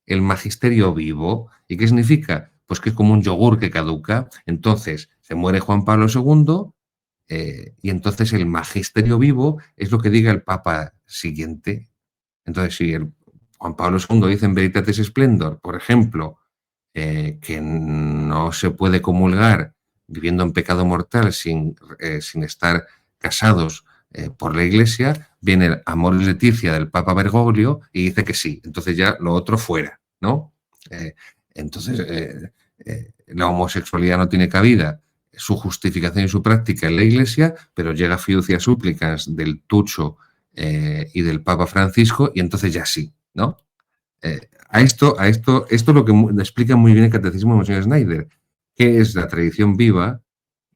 Speaker 1: el magisterio vivo. ¿Y qué significa? Pues que es como un yogur que caduca. Entonces, se muere Juan Pablo II y entonces el magisterio vivo es lo que diga el Papa siguiente. Entonces, si el Juan Pablo II dice en Veritatis Splendor, por ejemplo, que no se puede comulgar viviendo en pecado mortal sin estar casados por la Iglesia, viene el Amor Leticia del Papa Bergoglio y dice que sí. Entonces ya lo otro fuera, ¿no? Entonces, la homosexualidad no tiene cabida, su justificación y su práctica en la Iglesia, pero llega fiducia súplicas del Tucho y del Papa Francisco y entonces ya sí, ¿no? Esto es lo que explica muy bien el catecismo de Monseñor Snyder, qué es la tradición viva,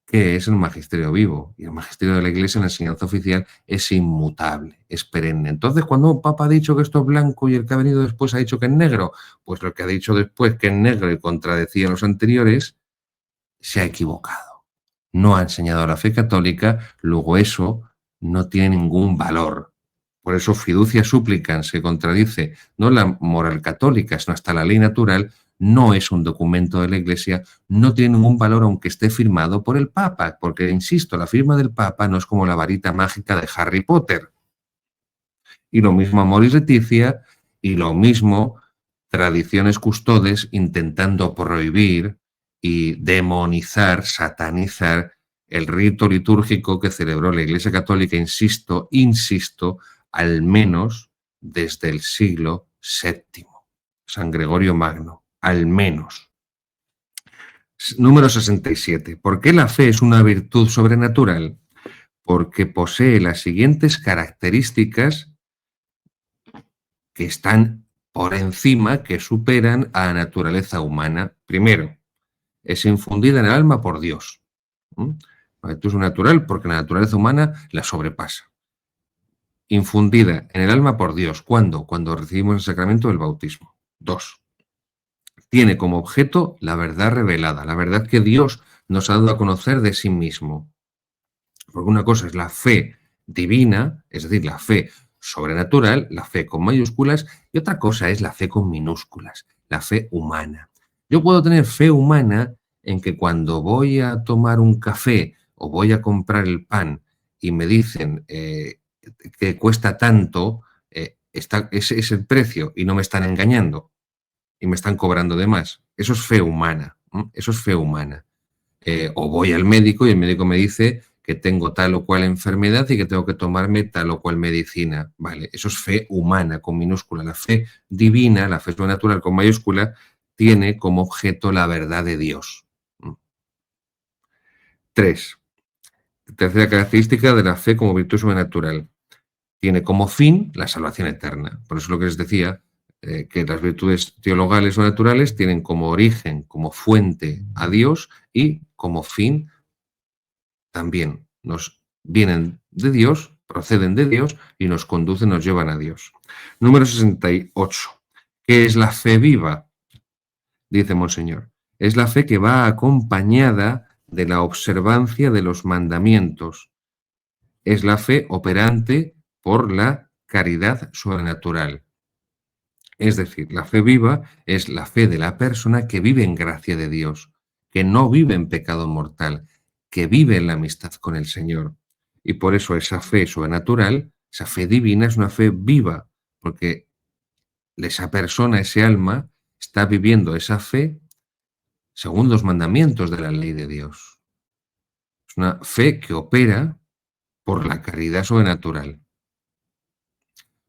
Speaker 1: qué es el magisterio vivo. Y el magisterio de la Iglesia en la enseñanza oficial es inmutable, es perenne. Entonces, cuando un papa ha dicho que esto es blanco y el que ha venido después ha dicho que es negro, pues lo que ha dicho después que es negro y contradecía a los anteriores, se ha equivocado. No ha enseñado la fe católica, luego eso no tiene ningún valor. Por eso fiducia supplicans, se contradice no la moral católica, sino hasta la ley natural, no es un documento de la Iglesia, no tiene ningún valor aunque esté firmado por el Papa, porque, insisto, la firma del Papa no es como la varita mágica de Harry Potter. Y lo mismo Amoris Laetitia, y lo mismo tradiciones custodes intentando prohibir y demonizar, satanizar el rito litúrgico que celebró la Iglesia Católica, insisto, al menos desde el siglo VII. San Gregorio Magno, al menos. Número 67. ¿Por qué la fe es una virtud sobrenatural? Porque posee las siguientes características que están por encima, que superan a la naturaleza humana. Primero, es infundida en el alma por Dios. La virtud es natural porque la naturaleza humana la sobrepasa. Infundida en el alma por Dios. ¿Cuándo? Cuando recibimos el sacramento del bautismo. 2. Tiene como objeto la verdad revelada, la verdad que Dios nos ha dado a conocer de sí mismo. Porque una cosa es la fe divina, es decir, la fe sobrenatural, la fe con mayúsculas, y otra cosa es la fe con minúsculas, la fe humana. Yo puedo tener fe humana en que cuando voy a tomar un café o voy a comprar el pan y me dicen que cuesta tanto, ese es el precio y no me están engañando y me están cobrando de más. Eso es fe humana. Eso es fe humana. O voy al médico y el médico me dice que tengo tal o cual enfermedad y que tengo que tomarme tal o cual medicina. Vale, eso es fe humana con minúscula. La fe divina, la fe sobrenatural con mayúscula, tiene como objeto la verdad de Dios. 3. Tercera característica de la fe como virtud sobrenatural. Tiene como fin la salvación eterna. Por eso es lo que les decía, que las virtudes teologales o naturales tienen como origen, como fuente a Dios y como fin también nos vienen de Dios, proceden de Dios y nos conducen, nos llevan a Dios. Número 68. ¿Qué es la fe viva? Dice Monseñor. Es la fe que va acompañada de la observancia de los mandamientos. Es la fe operante por la caridad sobrenatural. Es decir, la fe viva es la fe de la persona que vive en gracia de Dios, que no vive en pecado mortal, que vive en la amistad con el Señor. Y por eso esa fe sobrenatural, esa fe divina es una fe viva, porque esa persona, ese alma, está viviendo esa fe según los mandamientos de la ley de Dios. Es una fe que opera por la caridad sobrenatural.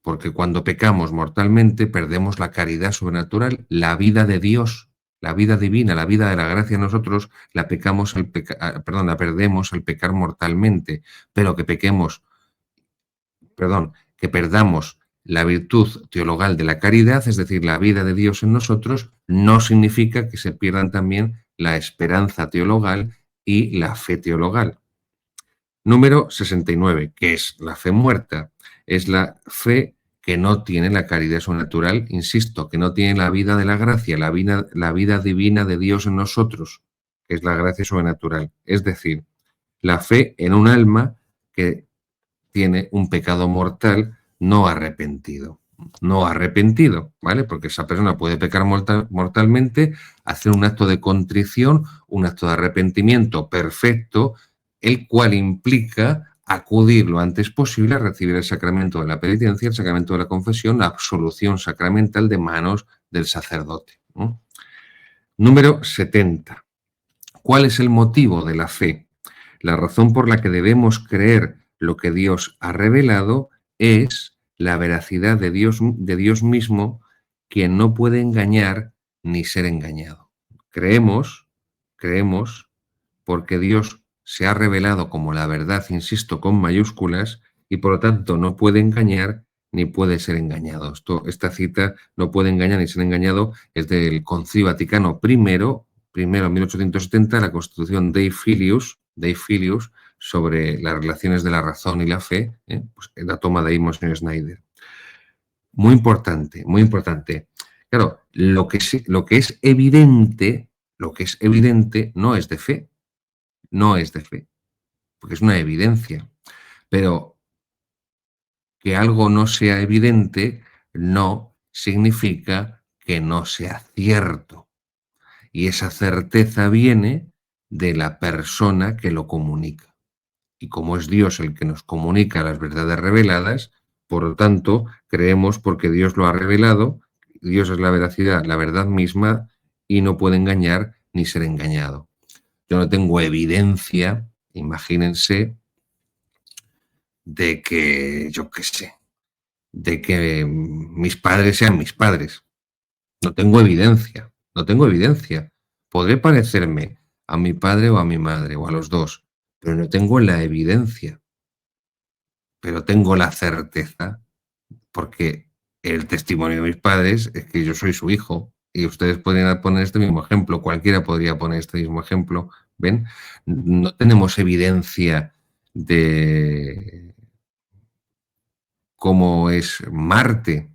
Speaker 1: Porque cuando pecamos mortalmente perdemos la caridad sobrenatural, la vida de Dios, la vida divina, la vida de la gracia en nosotros, la perdemos al pecar mortalmente, pero que que perdamos la virtud teologal de la caridad, es decir, la vida de Dios en nosotros, no significa que se pierdan también la esperanza teologal y la fe teologal. Número 69, que es la fe muerta. Es la fe que no tiene la caridad sobrenatural, insisto, que no tiene la vida de la gracia, la vida divina de Dios en nosotros, que es la gracia sobrenatural. Es decir, la fe en un alma que tiene un pecado mortal no arrepentido. No arrepentido, ¿vale? Porque esa persona puede pecar mortalmente, hacer un acto de contrición, un acto de arrepentimiento perfecto, el cual implica acudir lo antes posible a recibir el sacramento de la penitencia, el sacramento de la confesión, la absolución sacramental de manos del sacerdote. Número 70. ¿Cuál es el motivo de la fe? La razón por la que debemos creer lo que Dios ha revelado es la veracidad de Dios mismo, quien no puede engañar ni ser engañado. Creemos porque Dios se ha revelado como la verdad, insisto, con mayúsculas, y por lo tanto no puede engañar ni puede ser engañado. Esta cita, no puede engañar ni ser engañado, es del Concilio Vaticano primero en 1870, la Constitución Dei Filius, sobre las relaciones de la razón y la fe, pues la toma de ahí Monseñor Schneider. Muy importante, muy importante. Claro, lo que es evidente lo que es evidente no es de fe, no es de fe, porque es una evidencia. Pero que algo no sea evidente no significa que no sea cierto. Y esa certeza viene de la persona que lo comunica. Y como es Dios el que nos comunica las verdades reveladas, por lo tanto, creemos porque Dios lo ha revelado, Dios es la veracidad, la verdad misma, y no puede engañar ni ser engañado. Yo no tengo evidencia, imagínense, de que, yo qué sé, de que mis padres sean mis padres. No tengo evidencia, no tengo evidencia. Podré parecerme a mi padre o a mi madre o a los dos, pero no tengo la evidencia, pero tengo la certeza, porque el testimonio de mis padres es que yo soy su hijo y ustedes podrían poner este mismo ejemplo, cualquiera podría poner este mismo ejemplo, ¿ven? No tenemos evidencia de cómo es Marte,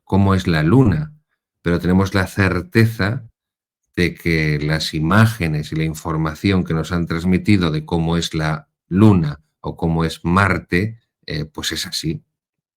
Speaker 1: cómo es la Luna, pero tenemos la certeza de que las imágenes y la información que nos han transmitido de cómo es la Luna o cómo es Marte, pues es así.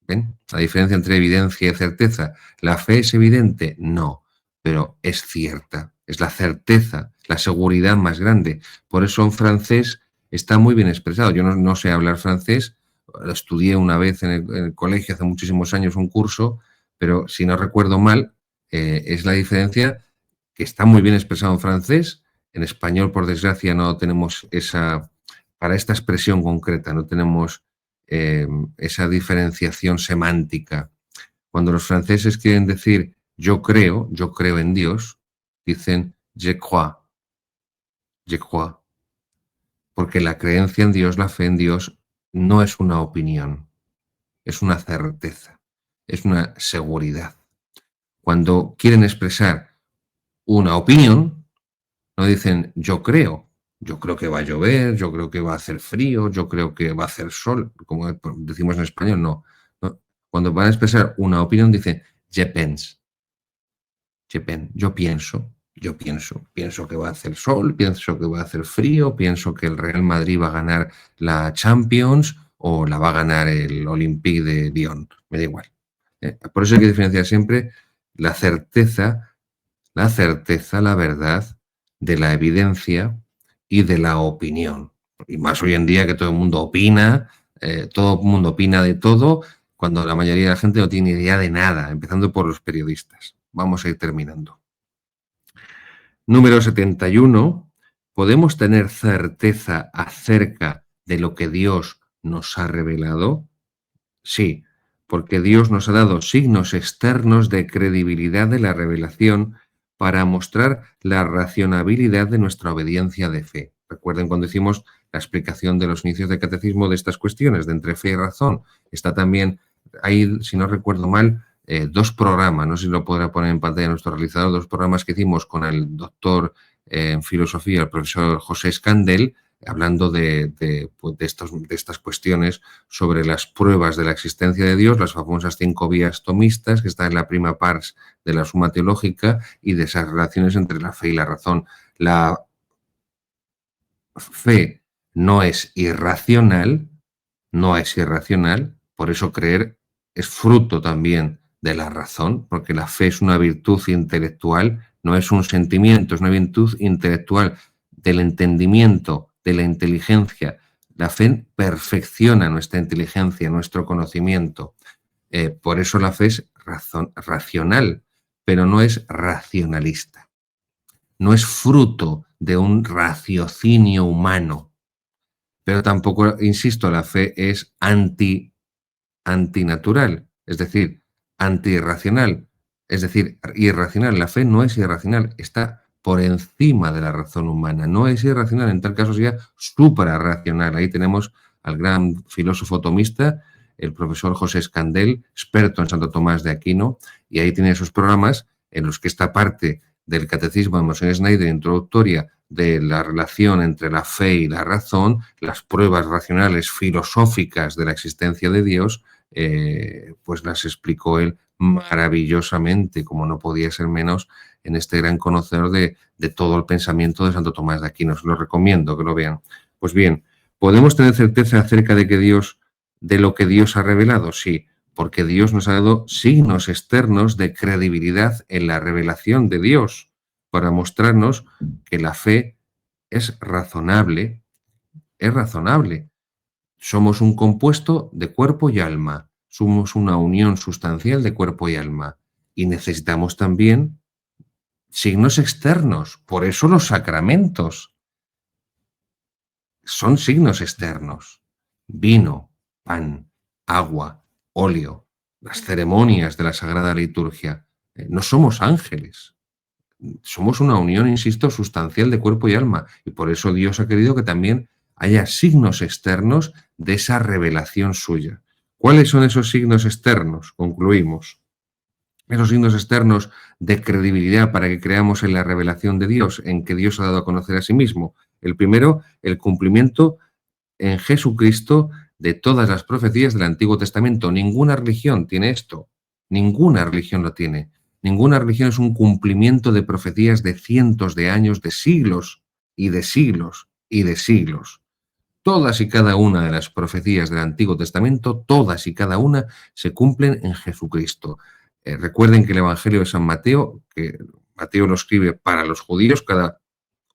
Speaker 1: ¿Ven? La diferencia entre evidencia y certeza. ¿La fe es evidente? No, pero es cierta. Es la certeza, la seguridad más grande. Por eso en francés está muy bien expresado. Yo no sé hablar francés, lo estudié una vez en el colegio hace muchísimos años un curso, pero si no recuerdo mal, es la diferencia que está muy bien expresado en francés. En español, por desgracia, no tenemos esa, para esta expresión concreta, no tenemos esa diferenciación semántica. Cuando los franceses quieren decir yo creo en Dios, dicen je crois, porque la creencia en Dios, la fe en Dios, no es una opinión, es una certeza, es una seguridad. Cuando quieren expresar una opinión, no dicen yo creo que va a llover, yo creo que va a hacer frío, yo creo que va a hacer sol, como decimos en español, no. No. Cuando van a expresar una opinión dicen je pense, yo pienso que va a hacer sol, pienso que va a hacer frío, pienso que el Real Madrid va a ganar la Champions o la va a ganar el Olympique de Lyon, me da igual. Por eso hay que diferenciar siempre la certeza, la verdad, de la evidencia y de la opinión. Y más hoy en día que todo el mundo opina de todo, cuando la mayoría de la gente no tiene idea de nada, empezando por los periodistas. Vamos a ir terminando. Número 71. ¿Podemos tener certeza acerca de lo que Dios nos ha revelado? Sí, porque Dios nos ha dado signos externos de credibilidad de la revelación para mostrar la racionabilidad de nuestra obediencia de fe. Recuerden cuando hicimos la explicación de los inicios del catecismo de estas cuestiones, de entre fe y razón. Está también ahí, si no recuerdo mal, dos programas, no sé si lo podrá poner en pantalla nuestro realizador, dos programas que hicimos con el doctor en filosofía, el profesor José Escandel, hablando pues, de estas cuestiones sobre las pruebas de la existencia de Dios, las famosas 5 vías tomistas, que están en la prima pars de la Suma Teológica, y de esas relaciones entre la fe y la razón. La fe no es irracional, por eso creer es fruto también de la razón, porque la fe es una virtud intelectual, no es un sentimiento, es una virtud intelectual del entendimiento, de la inteligencia. La fe perfecciona nuestra inteligencia, nuestro conocimiento. Por eso la fe es racional, pero no es racionalista. No es fruto de un raciocinio humano, pero tampoco, insisto, la fe es antinatural, es decir, antirracional, es decir, irracional. La fe no es irracional, está por encima de la razón humana, no es irracional, en tal caso sería suprarracional. Ahí tenemos al gran filósofo tomista, el profesor José Escandel, experto en Santo Tomás de Aquino, y ahí tiene esos programas en los que esta parte del catecismo de Monsignor Schneider, introductoria de la relación entre la fe y la razón, las pruebas racionales filosóficas de la existencia de Dios, pues las explicó él maravillosamente, como no podía ser menos, en este gran conocedor de todo el pensamiento de Santo Tomás de Aquino. Os lo recomiendo que lo vean. Pues bien, ¿podemos tener certeza acerca de lo que Dios ha revelado? Sí, porque Dios nos ha dado signos externos de credibilidad en la revelación de Dios para mostrarnos que la fe es razonable. Es razonable. Somos un compuesto de cuerpo y alma. Somos una unión sustancial de cuerpo y alma. Y necesitamos también signos externos. Por eso los sacramentos son signos externos. Vino, pan, agua, óleo, las ceremonias de la Sagrada Liturgia. No somos ángeles. Somos una unión, insisto, sustancial de cuerpo y alma. Y por eso Dios ha querido que también haya signos externos de esa revelación suya. ¿Cuáles son esos signos externos? Concluimos. Esos signos externos de credibilidad para que creamos en la revelación de Dios, en que Dios ha dado a conocer a sí mismo. El primero, el cumplimiento en Jesucristo de todas las profecías del Antiguo Testamento. Ninguna religión tiene esto. Ninguna religión lo tiene. Ninguna religión es un cumplimiento de profecías de cientos de años, de siglos y de siglos y de siglos. Todas y cada una de las profecías del Antiguo Testamento, todas y cada una se cumplen en Jesucristo. Recuerden que el Evangelio de San Mateo, que Mateo lo escribe para los judíos, cada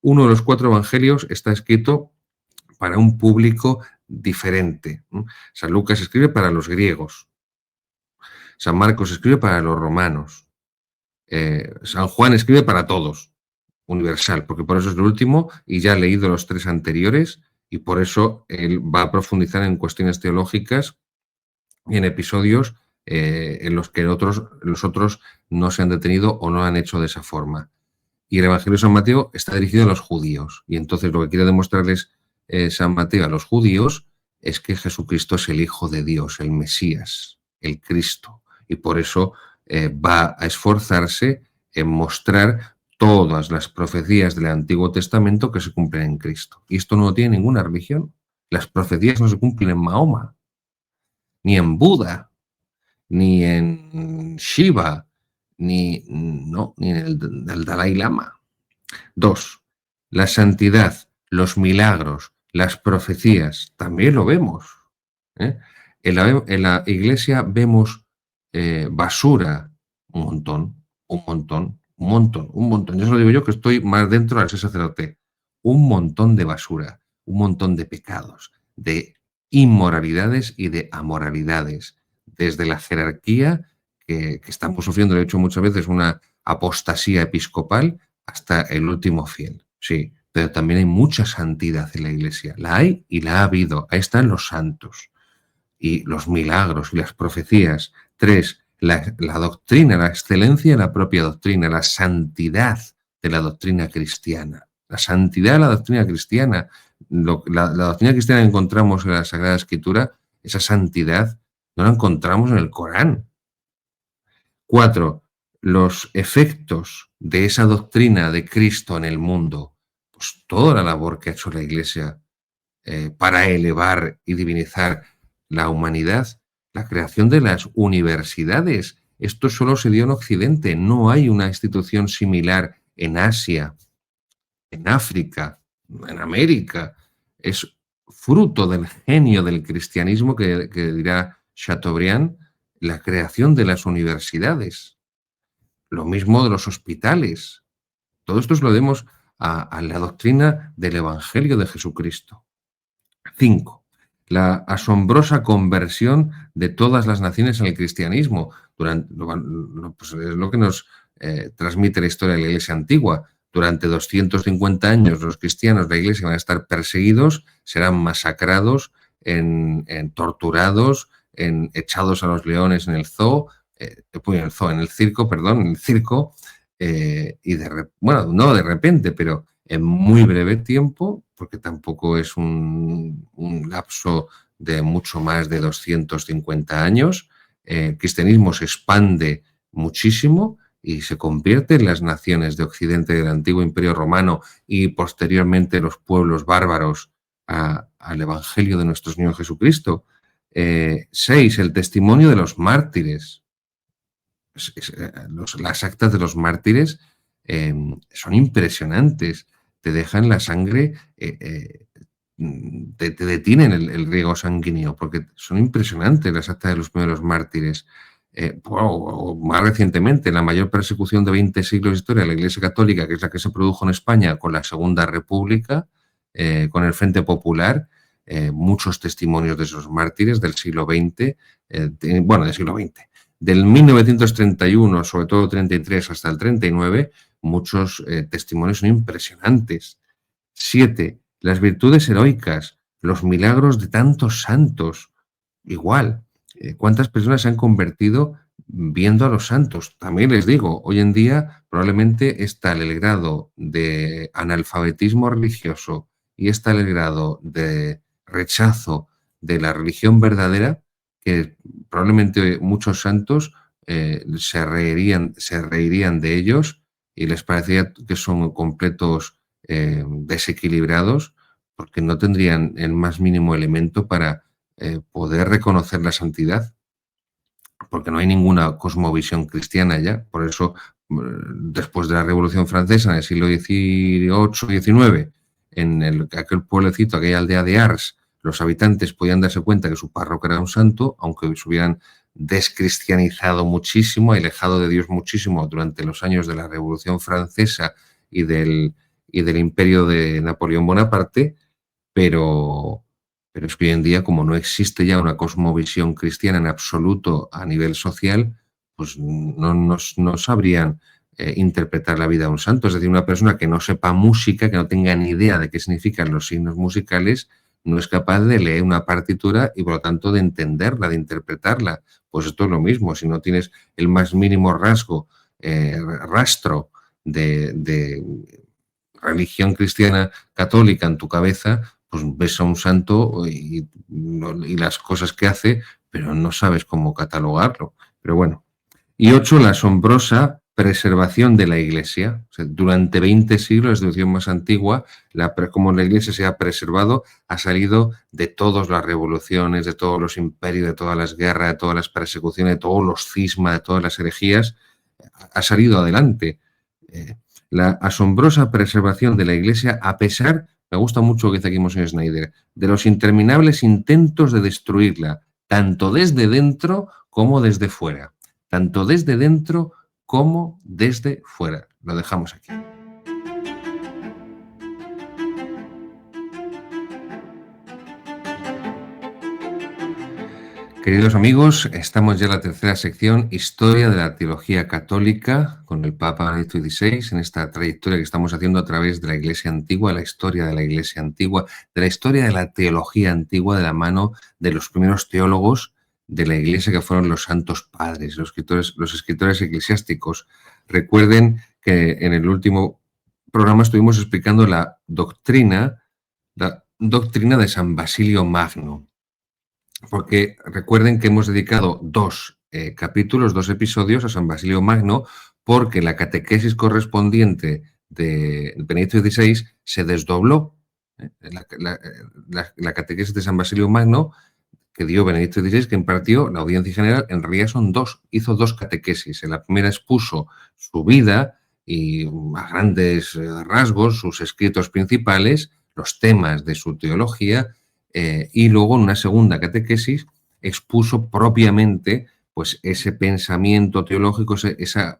Speaker 1: uno de los 4 evangelios está escrito para un público diferente. San Lucas escribe para los griegos, San Marcos escribe para los romanos, San Juan escribe para todos, universal, porque por eso es el último y ya ha leído los 3 anteriores y por eso él va a profundizar en cuestiones teológicas y en episodios en los que los otros no se han detenido o no han hecho de esa forma. Y el Evangelio de San Mateo está dirigido a los judíos. Y entonces lo que quiere demostrarles San Mateo a los judíos es que Jesucristo es el Hijo de Dios, el Mesías, el Cristo. Y por eso va a esforzarse en mostrar todas las profecías del Antiguo Testamento que se cumplen en Cristo. Y esto no lo tiene ninguna religión. Las profecías no se cumplen en Mahoma, ni en Buda, ni en Shiva, ni en el Dalai Lama. 2. La santidad, los milagros, las profecías, también lo vemos. ¿eh? En la iglesia vemos basura, un montón, un montón, un montón, un montón. Yo se lo digo yo que estoy más dentro al ser sacerdote. Un montón de basura, un montón de pecados, de inmoralidades y de amoralidades. Desde la jerarquía, que estamos sufriendo, de hecho, muchas veces una apostasía episcopal, hasta el último fiel. Sí, pero también hay mucha santidad en la iglesia. La hay y la ha habido. Ahí están los santos y los milagros y las profecías. 3, la doctrina, la excelencia de la propia doctrina, la santidad de la doctrina cristiana. La santidad de la doctrina cristiana. La doctrina cristiana que encontramos en la Sagrada Escritura, esa santidad, no la encontramos en el Corán. 4, los efectos de esa doctrina de Cristo en el mundo. Pues toda la labor que ha hecho la Iglesia para elevar y divinizar la humanidad, la creación de las universidades. Esto solo se dio en Occidente, no hay una institución similar en Asia, en África, en América. Es fruto del genio del cristianismo que dirá Chateaubriand, la creación de las universidades. Lo mismo de los hospitales. Todo esto lo debemos a la doctrina del Evangelio de Jesucristo. 5. La asombrosa conversión de todas las naciones al cristianismo. Pues es lo que nos transmite la historia de la Iglesia antigua. Durante 250 años los cristianos de la Iglesia van a estar perseguidos, serán masacrados, torturados, echados a los leones en el zoo, en el circo, y no de repente, pero en muy breve tiempo, porque tampoco es un lapso de mucho más de 250 años, el cristianismo se expande muchísimo y se convierte en las naciones de Occidente del antiguo Imperio Romano y posteriormente los pueblos bárbaros al Evangelio de nuestro Señor Jesucristo. 6. El testimonio de los mártires. Las actas de los mártires son impresionantes, te dejan la sangre, te detienen el riego sanguíneo, porque son impresionantes las actas de los primeros mártires. O más recientemente, la mayor persecución de 20 siglos de historia de la Iglesia Católica, que es la que se produjo en España con la Segunda República, con el Frente Popular, muchos testimonios de esos mártires del siglo XX, del siglo XX, del 1931, sobre todo 33 hasta el 39, muchos testimonios son impresionantes. 7. Las virtudes heroicas, los milagros de tantos santos. Igual, ¿cuántas personas se han convertido viendo a los santos? También les digo, hoy en día probablemente es tal el grado de analfabetismo religioso y es tal el grado de rechazo de la religión verdadera que probablemente muchos santos se reirían de ellos y les parecería que son completos desequilibrados porque no tendrían el más mínimo elemento para poder reconocer la santidad, porque no hay ninguna cosmovisión cristiana ya. Por eso, después de la Revolución Francesa, en el siglo XVIII-XIX, aquel pueblecito, aquella aldea de Ars, los habitantes podían darse cuenta que su párroco era un santo, aunque se hubieran descristianizado muchísimo, alejado de Dios muchísimo durante los años de la Revolución Francesa y del imperio de Napoleón Bonaparte, pero, pero es que hoy en día, como no existe ya una cosmovisión cristiana en absoluto a nivel social, pues no sabrían interpretar la vida de un santo. Es decir, una persona que no sepa música, que no tenga ni idea de qué significan los signos musicales, no es capaz de leer una partitura y, por lo tanto, de entenderla, de interpretarla. Pues esto es lo mismo. Si no tienes el más mínimo rastro de religión cristiana católica en tu cabeza, pues ves a un santo y las cosas que hace, pero no sabes cómo catalogarlo. Pero bueno. Y 8, la asombrosa preservación de la Iglesia. O sea, durante 20 siglos, es la edición más antigua, como la Iglesia se ha preservado, ha salido de todas las revoluciones, de todos los imperios, de todas las guerras, de todas las persecuciones, de todos los cismas, de todas las herejías, ha salido adelante. La asombrosa preservación de la Iglesia, a pesar, me gusta mucho lo que dice aquí Monsignor Schneider, de los interminables intentos de destruirla, tanto desde dentro como desde fuera. Tanto desde dentro como desde fuera. Lo dejamos aquí. Queridos amigos, estamos ya en la tercera sección, Historia de la Teología Católica, con el Papa Benedicto XVI, en esta trayectoria que estamos haciendo a través de la Iglesia Antigua, la historia de la Iglesia Antigua, de la historia de la teología antigua de la mano de los primeros teólogos de la Iglesia, que fueron los santos padres, los escritores eclesiásticos. Recuerden que en el último programa estuvimos explicando la doctrina de San Basilio Magno, porque recuerden que hemos dedicado dos capítulos, dos episodios a San Basilio Magno, porque la catequesis correspondiente de Benedicto XVI se desdobló. La catequesis de San Basilio Magno que dio Benedicto XVI, que impartió la audiencia general, en realidad son dos, hizo dos catequesis. En la primera expuso su vida y a grandes rasgos sus escritos principales, los temas de su teología, y luego en una segunda catequesis expuso propiamente pues ese pensamiento teológico, esa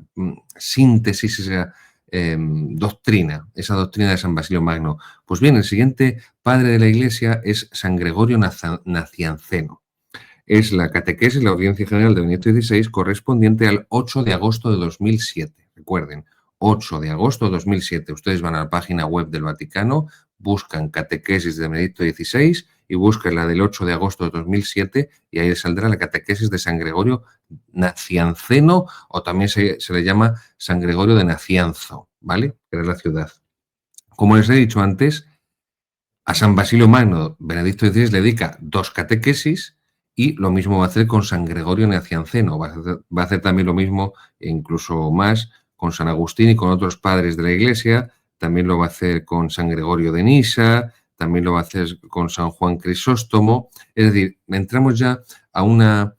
Speaker 1: síntesis, esa doctrina de San Basilio Magno. Pues bien, el siguiente padre de la Iglesia es San Gregorio Nacianceno. Es la catequesis, la audiencia general de Benedicto XVI, correspondiente al 8 de agosto de 2007. Recuerden, 8 de agosto de 2007. Ustedes van a la página web del Vaticano, buscan catequesis de Benedicto XVI y buscan la del 8 de agosto de 2007 y ahí les saldrá la catequesis de San Gregorio Nacianceno, o también se le llama San Gregorio de Nacianzo, ¿vale? Que es la ciudad. Como les he dicho antes, a San Basilio Magno, Benedicto XVI le dedica dos catequesis y lo mismo va a hacer con San Gregorio Nacianceno. Va a hacer también lo mismo, e incluso más, con San Agustín y con otros padres de la Iglesia. También lo va a hacer con San Gregorio de Nisa, también lo va a hacer con San Juan Crisóstomo. Es decir, entramos ya a una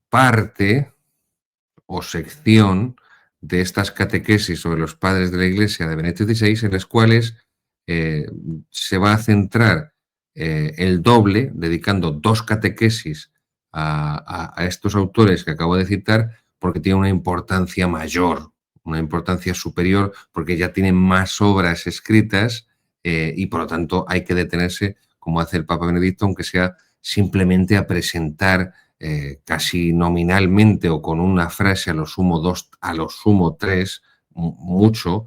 Speaker 1: parte o sección de estas catequesis sobre los padres de la Iglesia de Benedicto XVI, en las cuales se va a centrar el doble, dedicando 2 catequesis a estos autores que acabo de citar, porque tiene una importancia mayor, una importancia superior, porque ya tienen más obras escritas y por lo tanto hay que detenerse, como hace el Papa Benedicto, aunque sea simplemente a presentar casi nominalmente o con una frase a lo sumo 2, a lo sumo 3, mucho,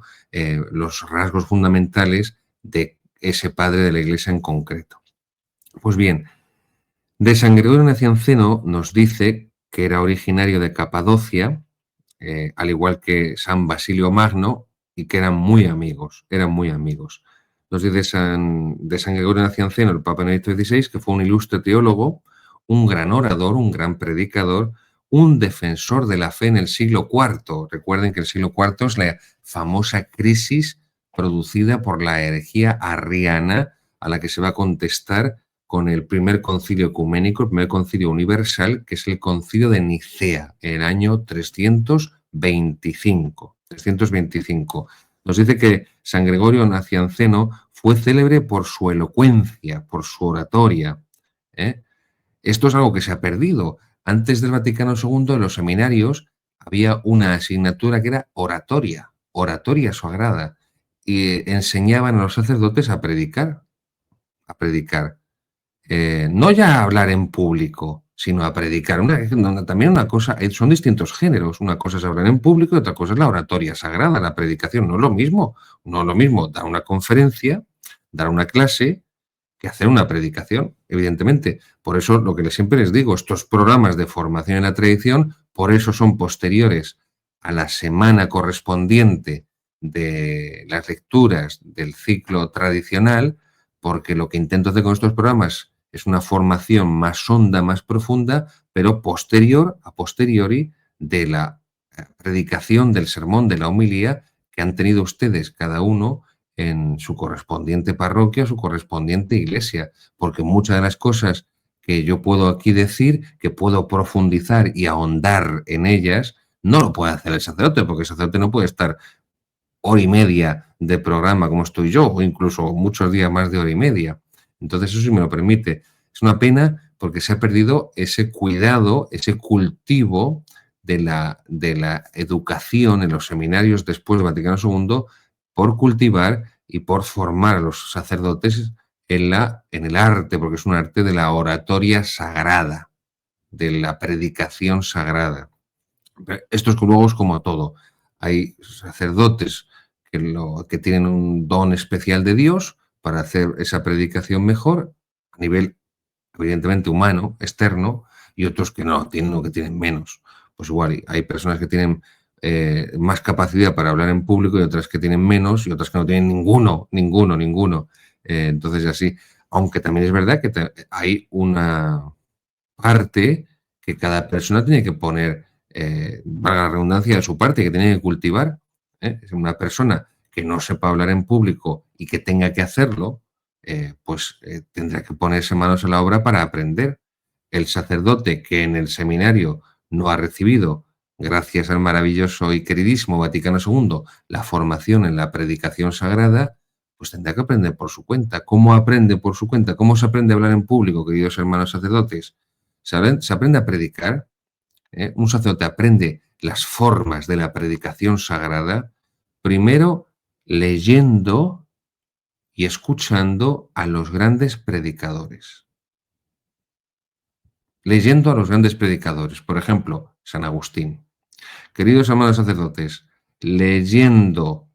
Speaker 1: los rasgos fundamentales de ese padre de la Iglesia en concreto. Pues bien, de San Gregorio Nacianceno nos dice que era originario de Capadocia, al igual que San Basilio Magno, y que eran muy amigos, eran muy amigos. Nos dice de San Gregorio Nacianceno, el Papa Benedicto XVI, que fue un ilustre teólogo, un gran orador, un gran predicador, un defensor de la fe en el siglo IV. Recuerden que el siglo IV es la famosa crisis producida por la herejía arriana, a la que se va a contestar con el primer concilio ecuménico, el primer concilio universal, que es el concilio de Nicea, en el año 325. Nos dice que San Gregorio Nacianceno fue célebre por su elocuencia, por su oratoria. Esto es algo que se ha perdido. Antes del Vaticano II, en los seminarios, había una asignatura que era oratoria, oratoria sagrada, y enseñaban a los sacerdotes a predicar, a predicar. No ya a hablar en público, sino a predicar. También una cosa, son distintos géneros. Una cosa es hablar en público y otra cosa es la oratoria sagrada, la predicación. No es lo mismo. No es lo mismo dar una conferencia, dar una clase, que hacer una predicación, evidentemente. Por eso, lo que siempre les digo, estos programas de formación en la tradición, por eso son posteriores a la semana correspondiente de las lecturas del ciclo tradicional, porque lo que intento hacer con estos programas es una formación más honda, más profunda, pero a posteriori de la predicación del sermón, de la homilía que han tenido ustedes cada uno en su correspondiente parroquia, su correspondiente iglesia, porque muchas de las cosas que yo puedo aquí decir, que puedo profundizar y ahondar en ellas, no lo puede hacer el sacerdote, porque el sacerdote no puede estar hora y media de programa como estoy yo, o incluso muchos días más de hora y media. Entonces, eso sí me lo permite. Es una pena porque se ha perdido ese cuidado, ese cultivo de la educación en los seminarios después del Vaticano II por cultivar y por formar a los sacerdotes en el arte, porque es un arte de la oratoria sagrada, de la predicación sagrada. Esto es luego es como todo. Hay sacerdotes que tienen un don especial de Dios para hacer esa predicación mejor a nivel, evidentemente, humano, externo, y otros que no, que tienen menos. Pues igual, hay personas que tienen más capacidad para hablar en público y otras que tienen menos y otras que no tienen ninguno. Entonces, así, aunque también es verdad que hay una parte que cada persona tiene que poner, valga la redundancia, de su parte, que tiene que cultivar. Es una persona que no sepa hablar en público y que tenga que hacerlo, tendrá que ponerse manos a la obra para aprender. El sacerdote que en el seminario no ha recibido, gracias al maravilloso y queridísimo Vaticano II, la formación en la predicación sagrada, pues tendrá que aprender por su cuenta. ¿Cómo aprende por su cuenta? ¿Cómo se aprende a hablar en público, queridos hermanos sacerdotes? Se aprende a predicar. Un sacerdote aprende las formas de la predicación sagrada, primero leyendo y escuchando a los grandes predicadores. Leyendo a los grandes predicadores, por ejemplo, San Agustín. Queridos hermanos sacerdotes, leyendo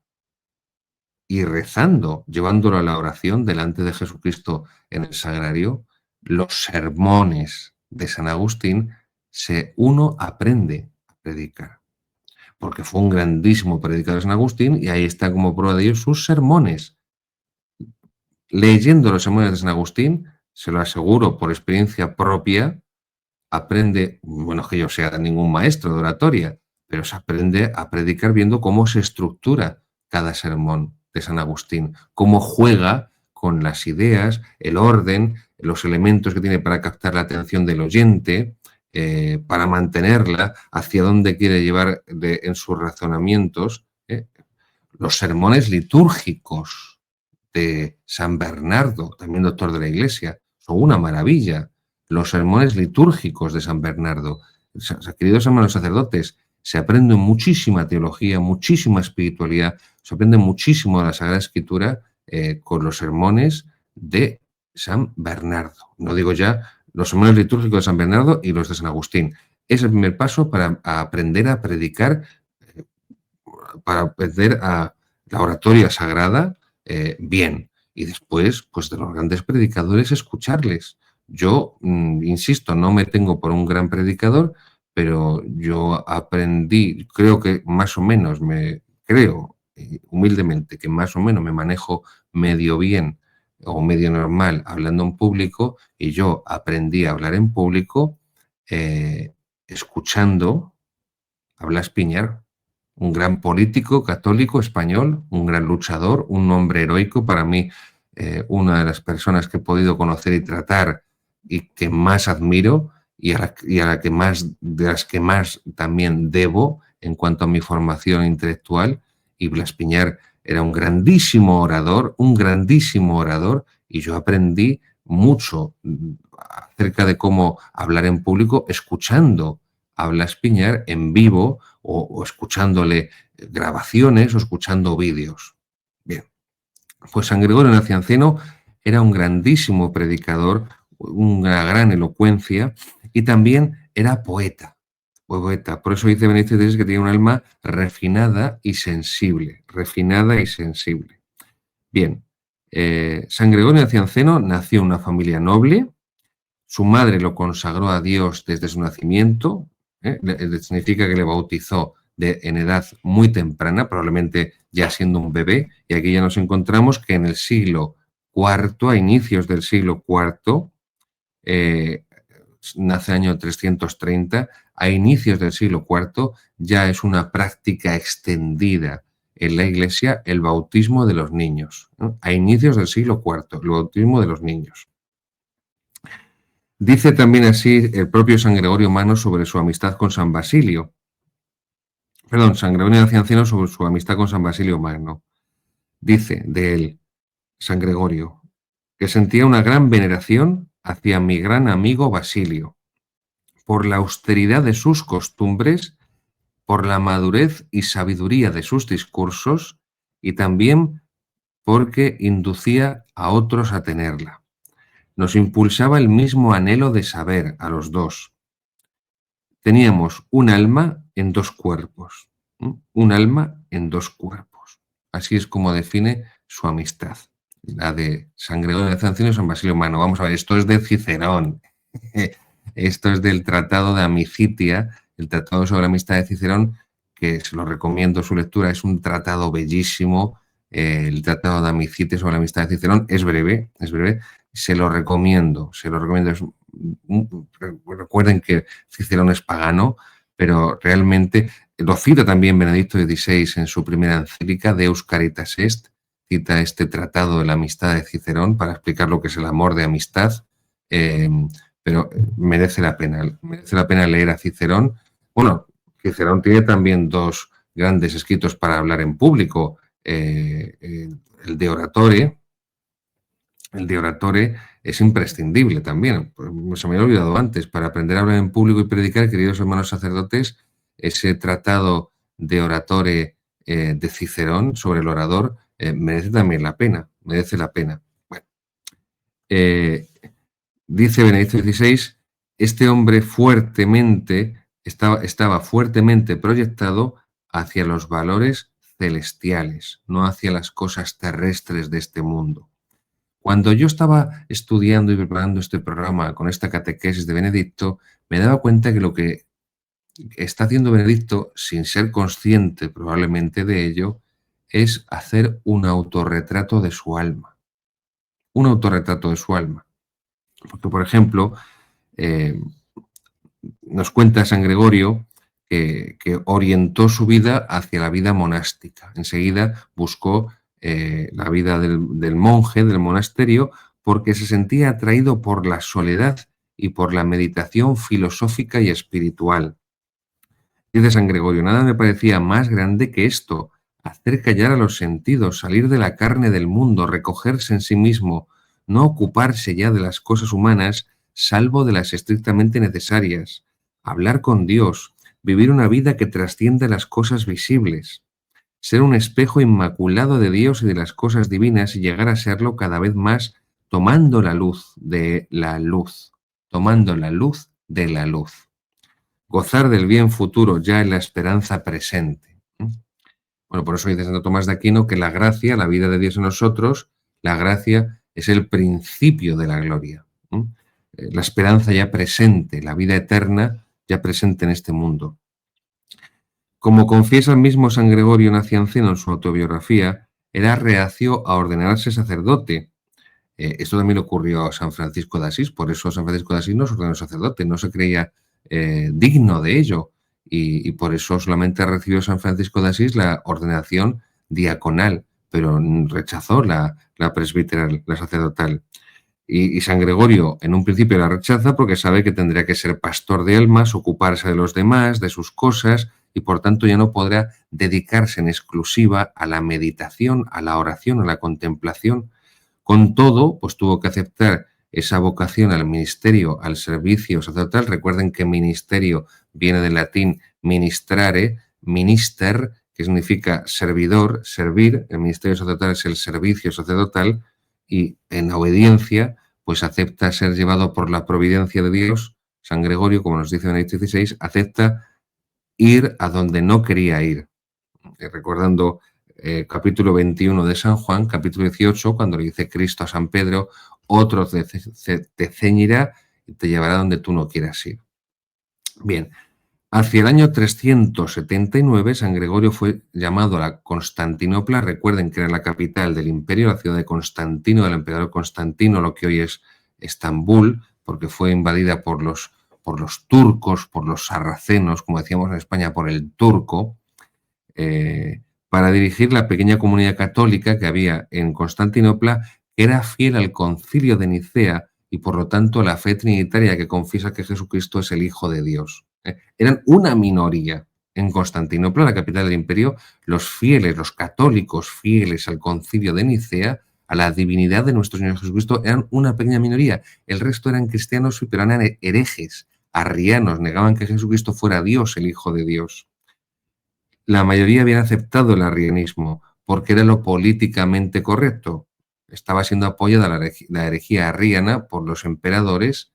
Speaker 1: y rezando, llevándolo a la oración delante de Jesucristo en el sagrario, los sermones de San Agustín, uno aprende a predicar. Porque fue un grandísimo predicador San Agustín y ahí está como prueba de ello sus sermones. Leyendo los sermones de San Agustín, se lo aseguro por experiencia propia, aprende, bueno, que yo sea ningún maestro de oratoria, pero se aprende a predicar viendo cómo se estructura cada sermón de San Agustín, cómo juega con las ideas, el orden, los elementos que tiene para captar la atención del oyente, para mantenerla, hacia dónde quiere llevar en sus razonamientos. Los sermones litúrgicos de San Bernardo, también doctor de la Iglesia, son una maravilla. Los sermones litúrgicos de San Bernardo. Queridos hermanos sacerdotes, se aprende muchísima teología, muchísima espiritualidad, se aprende muchísimo de la Sagrada Escritura con los sermones de San Bernardo. No digo ya los sermones litúrgicos de San Bernardo y los de San Agustín. Es el primer paso para aprender a predicar, para aprender a la oratoria sagrada bien. Y después, pues de los grandes predicadores, escucharles. Yo, insisto, no me tengo por un gran predicador, pero yo aprendí, creo que más o menos creo humildemente que más o menos me manejo medio bien o medio normal hablando en público, y yo aprendí a hablar en público escuchando a Blas Piñar, un gran político católico español, un gran luchador, un hombre heroico, para mí una de las personas que he podido conocer y tratar y que más admiro, y a la que más, de las que más también debo en cuanto a mi formación intelectual. Y Blas Piñar era un grandísimo orador, y yo aprendí mucho acerca de cómo hablar en público escuchando a Blas Piñar en vivo o escuchándole grabaciones o escuchando vídeos. Bien, pues San Gregorio Nacianceno era un grandísimo predicador, una gran elocuencia, y también era poeta. Por eso dice Benedicto XVI que tiene un alma refinada y sensible. Bien, San Gregorio Nacianceno nació en una familia noble. Su madre lo consagró a Dios desde su nacimiento. Significa que le bautizó en edad muy temprana, probablemente ya siendo un bebé, y aquí ya nos encontramos que en el siglo IV, a inicios del siglo IV, nace el año 330, a inicios del siglo IV ya es una práctica extendida en la Iglesia el bautismo de los niños, ¿no? A inicios del siglo IV, el bautismo de los niños. Dice también así el propio San Gregorio Magno sobre su amistad con San Basilio. Perdón, San Gregorio Nacianceno sobre su amistad con San Basilio Magno. Dice de él, San Gregorio, que sentía una gran veneración hacia mi gran amigo Basilio, por la austeridad de sus costumbres, por la madurez y sabiduría de sus discursos, y también porque inducía a otros a tenerla. Nos impulsaba el mismo anhelo de saber a los dos. Teníamos un alma en dos cuerpos. Un alma en dos cuerpos. Así es como define su amistad. La de San Gregorio Nacianceno y San Basilio Magno. Vamos a ver, esto es de Cicerón. Esto es del Tratado de Amicitia, el Tratado sobre la Amistad de Cicerón, que se lo recomiendo su lectura. Es un tratado bellísimo. El Tratado de Amicitia sobre la Amistad de Cicerón es breve. Se lo recomiendo. Recuerden que Cicerón es pagano, pero realmente lo cita también Benedicto XVI en su primera encíclica, Deus Caritas Est, cita este tratado de la amistad de Cicerón para explicar lo que es el amor de amistad, pero merece la pena leer a Cicerón. Bueno, Cicerón tiene también dos grandes escritos para hablar en público, el de Oratore. El de Oratore es imprescindible también. Se me había olvidado antes. Para aprender a hablar en público y predicar, queridos hermanos sacerdotes, ese tratado de Oratore de Cicerón sobre el orador merece también la pena. Merece la pena. Bueno, dice Benedicto XVI, este hombre estaba fuertemente proyectado hacia los valores celestiales, no hacia las cosas terrestres de este mundo. Cuando yo estaba estudiando y preparando este programa con esta catequesis de Benedicto, me daba cuenta que lo que está haciendo Benedicto, sin ser consciente probablemente de ello, es hacer un autorretrato de su alma. Un autorretrato de su alma. Porque, por ejemplo, nos cuenta San Gregorio que orientó su vida hacia la vida monástica. Enseguida buscó la vida del monje, del monasterio, porque se sentía atraído por la soledad y por la meditación filosófica y espiritual. Dice San Gregorio, nada me parecía más grande que esto, hacer callar a los sentidos, salir de la carne del mundo, recogerse en sí mismo, no ocuparse ya de las cosas humanas, salvo de las estrictamente necesarias, hablar con Dios, vivir una vida que trasciende las cosas visibles, ser un espejo inmaculado de Dios y de las cosas divinas y llegar a serlo cada vez más tomando la luz de la luz, tomando la luz de la luz. Gozar del bien futuro ya en la esperanza presente. Bueno, por eso dice Santo Tomás de Aquino que la gracia, la vida de Dios en nosotros, la gracia es el principio de la gloria. La esperanza ya presente, la vida eterna ya presente en este mundo. Como confiesa el mismo San Gregorio Nacianceno en su autobiografía, era reacio a ordenarse sacerdote. Esto también le ocurrió a San Francisco de Asís, por eso San Francisco de Asís no se ordenó sacerdote, no se creía digno de ello, y por eso solamente recibió San Francisco de Asís la ordenación diaconal, pero rechazó la presbiteral, la sacerdotal. Y San Gregorio en un principio la rechaza porque sabe que tendría que ser pastor de almas, ocuparse de los demás, de sus cosas, y por tanto ya no podrá dedicarse en exclusiva a la meditación, a la oración, a la contemplación. Con todo, pues tuvo que aceptar esa vocación al ministerio, al servicio sacerdotal. Recuerden que ministerio viene del latín ministrare, minister, que significa servidor, servir. El ministerio sacerdotal es el servicio sacerdotal y en obediencia, pues acepta ser llevado por la providencia de Dios. San Gregorio, como nos dice Benedicto XVI, acepta ir a donde no quería ir. Recordando capítulo 21 de San Juan, capítulo 18, cuando le dice Cristo a San Pedro, otro te ceñirá y te llevará donde tú no quieras ir. Bien, hacia el año 379, San Gregorio fue llamado a la Constantinopla. Recuerden que era la capital del imperio, la ciudad de Constantino, del emperador Constantino, lo que hoy es Estambul, porque fue invadida por los turcos, por los sarracenos, como decíamos en España, por el turco. Para dirigir la pequeña comunidad católica que había en Constantinopla, que era fiel al concilio de Nicea y por lo tanto a la fe trinitaria que confiesa que Jesucristo es el Hijo de Dios. Eran una minoría en Constantinopla, la capital del imperio, los fieles, los católicos fieles al concilio de Nicea, a la divinidad de nuestro Señor Jesucristo, eran una pequeña minoría. El resto eran cristianos, pero eran herejes, arrianos, negaban que Jesucristo fuera Dios, el Hijo de Dios. La mayoría habían aceptado el arrianismo porque era lo políticamente correcto. Estaba siendo apoyada la herejía arriana por los emperadores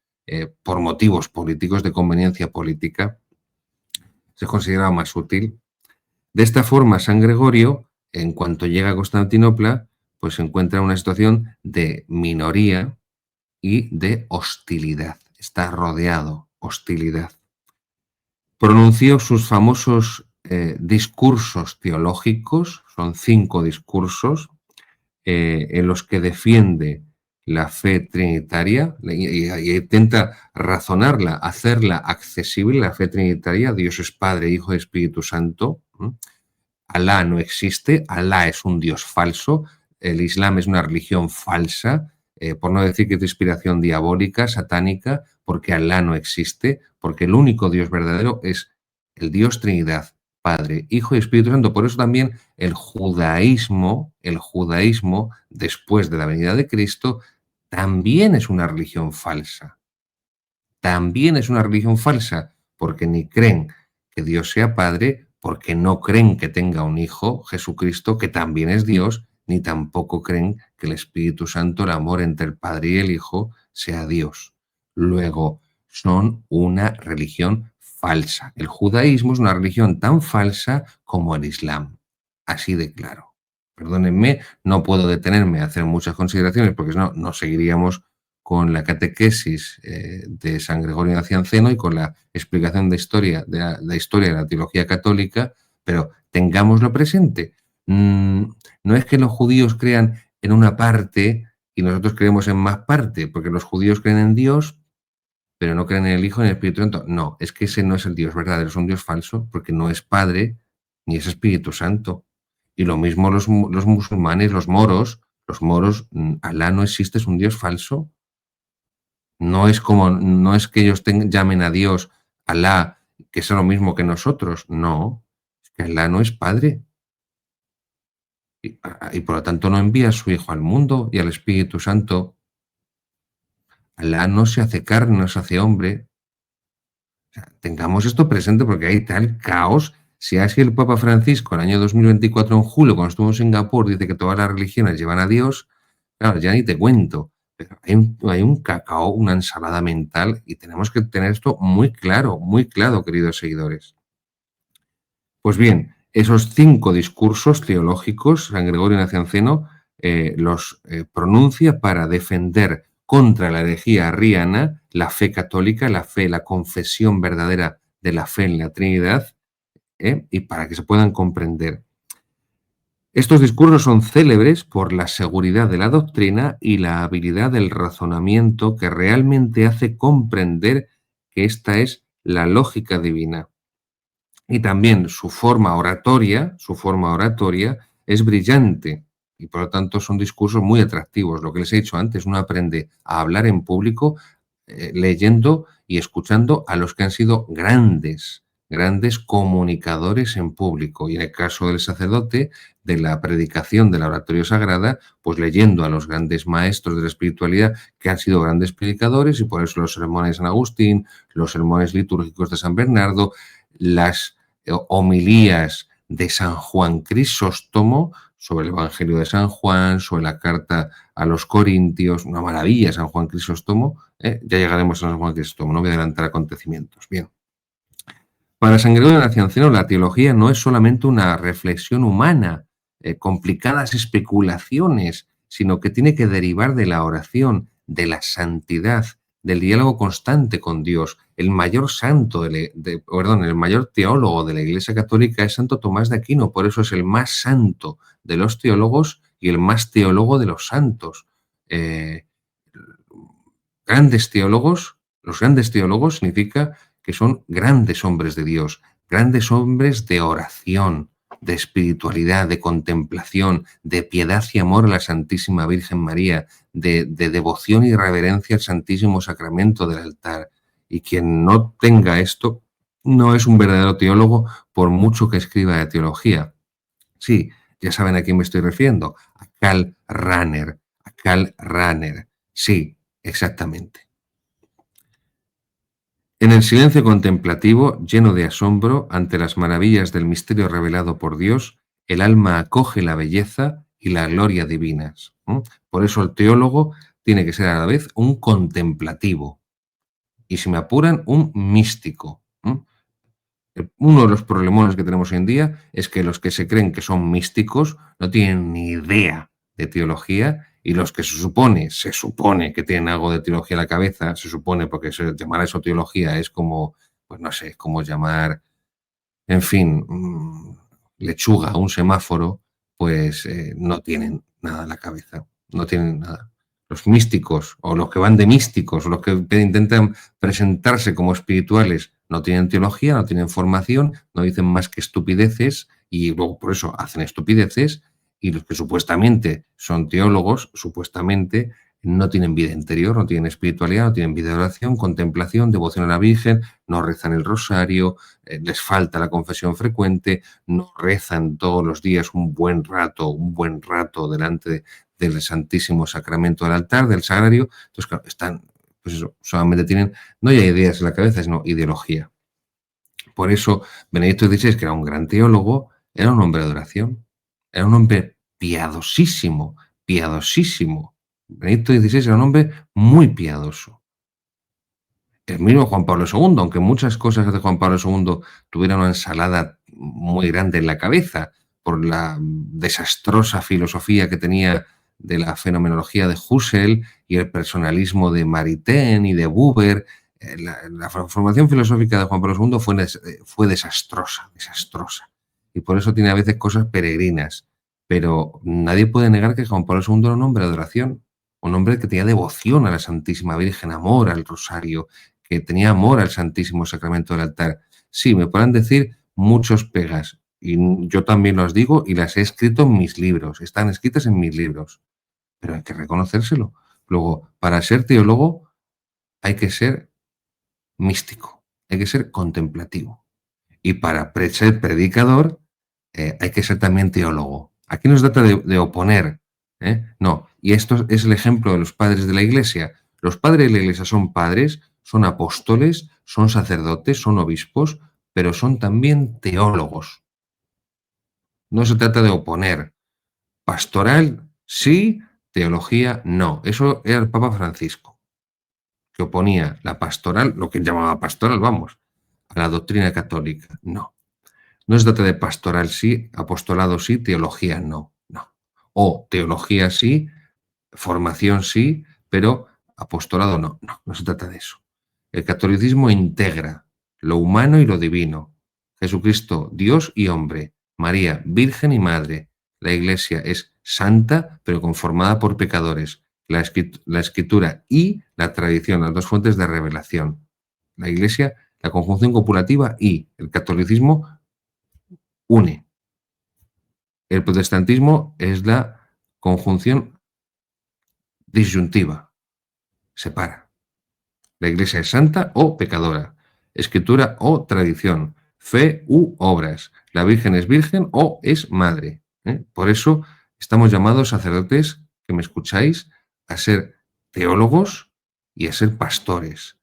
Speaker 1: por motivos políticos, de conveniencia política. Se consideraba más útil. De esta forma, San Gregorio, en cuanto llega a Constantinopla, pues se encuentra en una situación de minoría y de hostilidad. Está rodeado, hostilidad. Pronunció sus famosos discursos teológicos, son 5 discursos, en los que defiende la fe trinitaria y intenta razonarla, hacerla accesible, la fe trinitaria. Dios es Padre, Hijo y Espíritu Santo. Alá no existe, Alá es un Dios falso, el Islam es una religión falsa, por no decir que es de inspiración diabólica, satánica, porque Alá no existe, porque el único Dios verdadero es el Dios Trinidad, Padre, Hijo y Espíritu Santo. Por eso también el judaísmo, después de la venida de Cristo, también es una religión falsa. También es una religión falsa, porque ni creen que Dios sea Padre, porque no creen que tenga un Hijo, Jesucristo, que también es Dios, ni tampoco creen que el Espíritu Santo, el amor entre el Padre y el Hijo, sea Dios. Luego, son una religión falsa. El judaísmo es una religión tan falsa como el Islam. Así de claro. Perdónenme, no puedo detenerme a hacer muchas consideraciones porque si no, no seguiríamos con la catequesis de San Gregorio Nacianceno y con la explicación de la historia de la teología católica, pero tengámoslo presente. No es que los judíos crean en una parte y nosotros creemos en más parte, porque los judíos creen en Dios, pero no creen en el Hijo ni en el Espíritu Santo. No, es que ese no es el Dios verdadero, es un Dios falso, porque no es Padre ni es Espíritu Santo. Y lo mismo los musulmanes, los moros, Alá no existe, es un Dios falso. No es que ellos llamen a Dios Alá, que es lo mismo que nosotros. No, es que Alá no es padre. Y por lo tanto no envía a su Hijo al mundo y al Espíritu Santo. Alá no se hace carne, no se hace hombre. O sea, tengamos esto presente porque hay tal caos. Si así el Papa Francisco, el año 2024, en julio, cuando estuvo en Singapur, dice que todas las religiones llevan a Dios, claro, ya ni te cuento. Pero hay un cacao, una ensalada mental, y tenemos que tener esto muy claro, queridos seguidores. Pues bien, esos 5 discursos teológicos, San Gregorio Nacianceno los pronuncia para defender contra la herejía arriana la fe católica, la fe, la confesión verdadera de la fe en la Trinidad, y para que se puedan comprender. Estos discursos son célebres por la seguridad de la doctrina y la habilidad del razonamiento que realmente hace comprender que esta es la lógica divina. Y también su forma oratoria es brillante y por lo tanto son discursos muy atractivos. Lo que les he dicho antes, uno aprende a hablar en público leyendo y escuchando a los que han sido grandes comunicadores en público. Y en el caso del sacerdote, de la predicación de la oratoria sagrada, pues leyendo a los grandes maestros de la espiritualidad que han sido grandes predicadores y por eso los sermones de San Agustín, los sermones litúrgicos de San Bernardo, las homilías de San Juan Crisóstomo sobre el Evangelio de San Juan, sobre la carta a los Corintios, una maravilla San Juan Crisóstomo, ya llegaremos a San Juan Crisóstomo, no voy a adelantar acontecimientos. Bien. Para San Gregorio Nacianceno, la teología no es solamente una reflexión humana, complicadas especulaciones, sino que tiene que derivar de la oración, de la santidad, del diálogo constante con Dios. El mayor el mayor teólogo de la Iglesia Católica es Santo Tomás de Aquino, por eso es el más santo de los teólogos y el más teólogo de los santos. Eh, los grandes teólogos significa que son grandes hombres de Dios, grandes hombres de oración, de espiritualidad, de contemplación, de piedad y amor a la Santísima Virgen María, de devoción y reverencia al Santísimo Sacramento del altar. Y quien no tenga esto no es un verdadero teólogo por mucho que escriba de teología. Sí, ya saben a quién me estoy refiriendo, a Karl Rahner, a Karl Rahner. Sí, exactamente. En el silencio contemplativo, lleno de asombro ante las maravillas del misterio revelado por Dios, el alma acoge la belleza y la gloria divinas. Por eso el teólogo tiene que ser a la vez un contemplativo y, si me apuran, un místico. Uno de los problemones que tenemos hoy en día es que los que se creen que son místicos no tienen ni idea de teología y los que se supone que tienen algo de teología en la cabeza, se supone porque llamar a eso teología es como, pues no sé, como llamar, en fin, lechuga a un semáforo, pues no tienen nada en la cabeza, no tienen nada. Los místicos o los que van de místicos o los que intentan presentarse como espirituales no tienen teología, no tienen formación, no dicen más que estupideces y luego por eso hacen estupideces, y los que supuestamente son teólogos, supuestamente no tienen vida interior, no tienen espiritualidad, no tienen vida de oración, contemplación, devoción a la Virgen, no rezan el rosario, les falta la confesión frecuente, no rezan todos los días un buen rato delante del Santísimo Sacramento del altar, del sagrario. Entonces, claro, están, pues eso, solamente tienen, no ya ideas en la cabeza, sino ideología. Por eso, Benedicto XVI, que era un gran teólogo, era un hombre de oración, era un hombre piadosísimo, piadosísimo. Benedicto XVI era un hombre muy piadoso. El mismo Juan Pablo II, aunque muchas cosas de Juan Pablo II tuvieran una ensalada muy grande en la cabeza por la desastrosa filosofía que tenía de la fenomenología de Husserl y el personalismo de Maritain y de Buber. La formación filosófica de Juan Pablo II fue desastrosa. Y por eso tiene a veces cosas peregrinas. Pero nadie puede negar que Juan Pablo II era un hombre de adoración, un hombre que tenía devoción a la Santísima Virgen, amor al rosario, que tenía amor al Santísimo Sacramento del altar. Sí, me podrán decir muchos pegas, y yo también las digo y las he escrito en mis libros, están escritas en mis libros, pero hay que reconocérselo. Luego, para ser teólogo, hay que ser místico, hay que ser contemplativo. Y para ser predicador hay que ser también teólogo. Aquí no se trata de oponer, no. Y esto es el ejemplo de los padres de la Iglesia. Los padres de la Iglesia son padres, son apóstoles, son sacerdotes, son obispos, pero son también teólogos. No se trata de oponer. Pastoral sí, teología no. Eso era el Papa Francisco, que oponía la pastoral, lo que él llamaba pastoral, vamos, a la doctrina católica. No. No se trata de pastoral sí, apostolado sí, teología no. No. O teología sí, formación sí, pero apostolado no. No, no se trata de eso. El catolicismo integra lo humano y lo divino. Jesucristo, Dios y hombre. María, Virgen y Madre. La Iglesia es santa, pero conformada por pecadores. La escritura y la tradición, las dos fuentes de revelación. La Iglesia, la conjunción copulativa y el catolicismo une. El protestantismo es la conjunción disyuntiva, separa. La Iglesia es santa o pecadora, escritura o tradición, fe u obras. La Virgen es virgen o es madre. Por eso estamos llamados sacerdotes, que me escucháis, a ser teólogos y a ser pastores,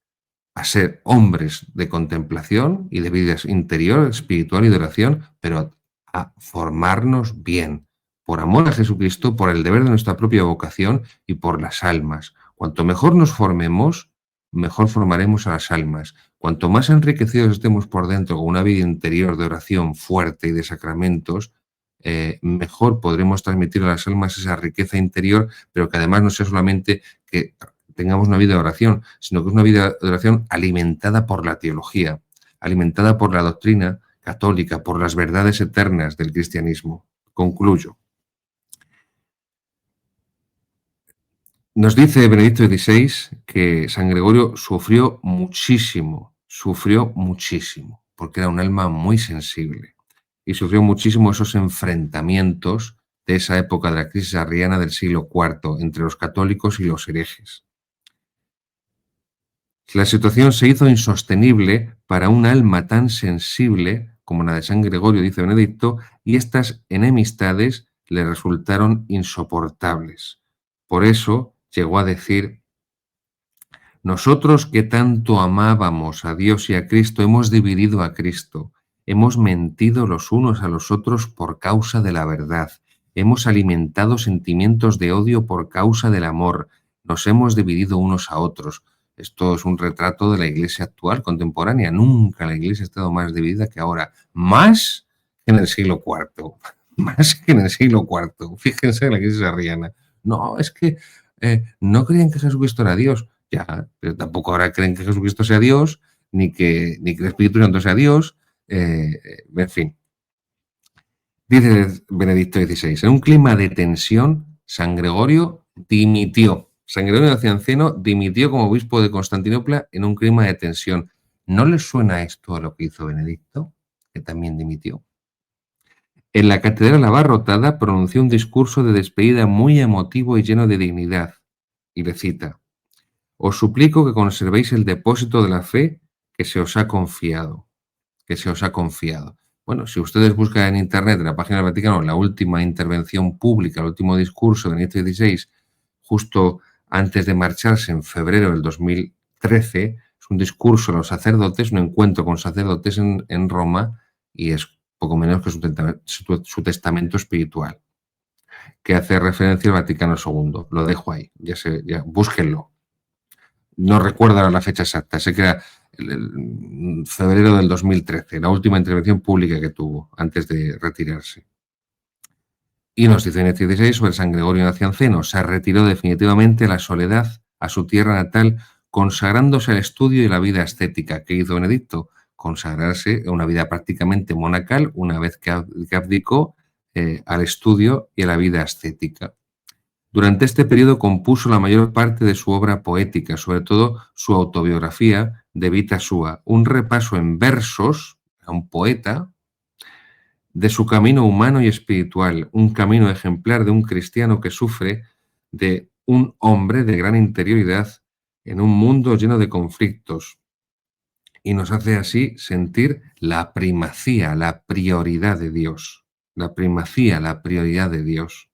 Speaker 1: a ser hombres de contemplación y de vida interior, espiritual y de oración, pero a formarnos bien, por amor a Jesucristo, por el deber de nuestra propia vocación y por las almas. Cuanto mejor nos formemos, mejor formaremos a las almas. Cuanto más enriquecidos estemos por dentro con una vida interior de oración fuerte y de sacramentos, mejor podremos transmitir a las almas esa riqueza interior, pero que además no sea solamente que tengamos una vida de oración, sino que es una vida de oración alimentada por la teología, alimentada por la doctrina católica, por las verdades eternas del cristianismo. Concluyo. Nos dice Benedicto XVI que San Gregorio sufrió muchísimo, porque era un alma muy sensible y sufrió muchísimo esos enfrentamientos de esa época de la crisis arriana del siglo IV entre los católicos y los herejes. La situación se hizo insostenible para un alma tan sensible como la de San Gregorio, dice Benedicto, y estas enemistades le resultaron insoportables. Por eso llegó a decir: nosotros que tanto amábamos a Dios y a Cristo hemos dividido a Cristo, hemos mentido los unos a los otros por causa de la verdad, hemos alimentado sentimientos de odio por causa del amor, nos hemos dividido unos a otros. Esto es un retrato de la Iglesia actual, contemporánea. Nunca la Iglesia ha estado más dividida que ahora, más que en el siglo IV, más que en el siglo IV. Fíjense en la crisis arriana. No, es que no creían que Jesucristo era Dios. Ya, pero tampoco ahora creen que Jesucristo sea Dios, ni que el Espíritu Santo sea Dios, en fin. Dice Benedicto XVI, en un clima de tensión, San Gregorio dimitió. San Gregorio Nacianceno dimitió como obispo de Constantinopla en un clima de tensión. ¿No les suena esto a lo que hizo Benedicto, que también dimitió? En la catedral abarrotada pronunció un discurso de despedida muy emotivo y lleno de dignidad. Y le cita: os suplico que conservéis el depósito de la fe que se os ha confiado. Que se os ha confiado. Bueno, si ustedes buscan en Internet, en la página del Vaticano, la última intervención pública, el último discurso de Benedicto XVI, justo antes de marcharse en febrero del 2013, es un discurso a los sacerdotes, un encuentro con sacerdotes en Roma, y es poco menos que su testamento espiritual, que hace referencia al Vaticano II. Lo dejo ahí, búsquenlo. No recuerdo ahora la fecha exacta, sé que era el febrero del 2013, la última intervención pública que tuvo antes de retirarse. Y nos dice en el 16 sobre San Gregorio Nacianceno: se retiró definitivamente a la soledad, a su tierra natal, consagrándose al estudio y la vida ascética. ¿Qué hizo Benedicto? Consagrarse a una vida prácticamente monacal una vez que abdicó al estudio y a la vida ascética. Durante este periodo compuso la mayor parte de su obra poética, sobre todo su autobiografía De Vita Sua, un repaso en versos, a un poeta, de su camino humano y espiritual, un camino ejemplar de un cristiano que sufre, de un hombre de gran interioridad en un mundo lleno de conflictos y nos hace así sentir la primacía, la prioridad de Dios. La primacía, la prioridad de Dios.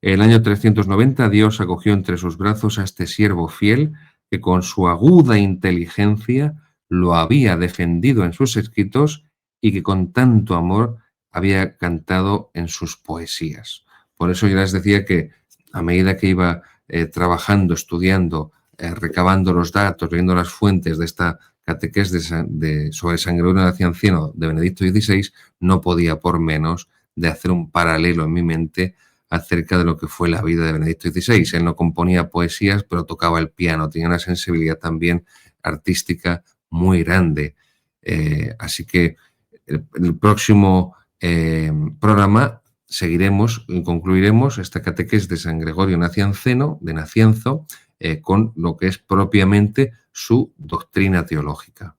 Speaker 1: El año 390 Dios acogió entre sus brazos a este siervo fiel que con su aguda inteligencia lo había defendido en sus escritos y que con tanto amor había cantado en sus poesías. Por eso yo les decía que a medida que iba trabajando, estudiando, recabando los datos, viendo las fuentes de esta catequesis sobre San Gregorio Nacianceno de Benedicto XVI, no podía por menos de hacer un paralelo en mi mente acerca de lo que fue la vida de Benedicto XVI. Él no componía poesías, pero tocaba el piano, tenía una sensibilidad también artística muy grande. Así que el próximo programa seguiremos y concluiremos esta catequesis de San Gregorio de Nacianzo, con lo que es propiamente su doctrina teológica.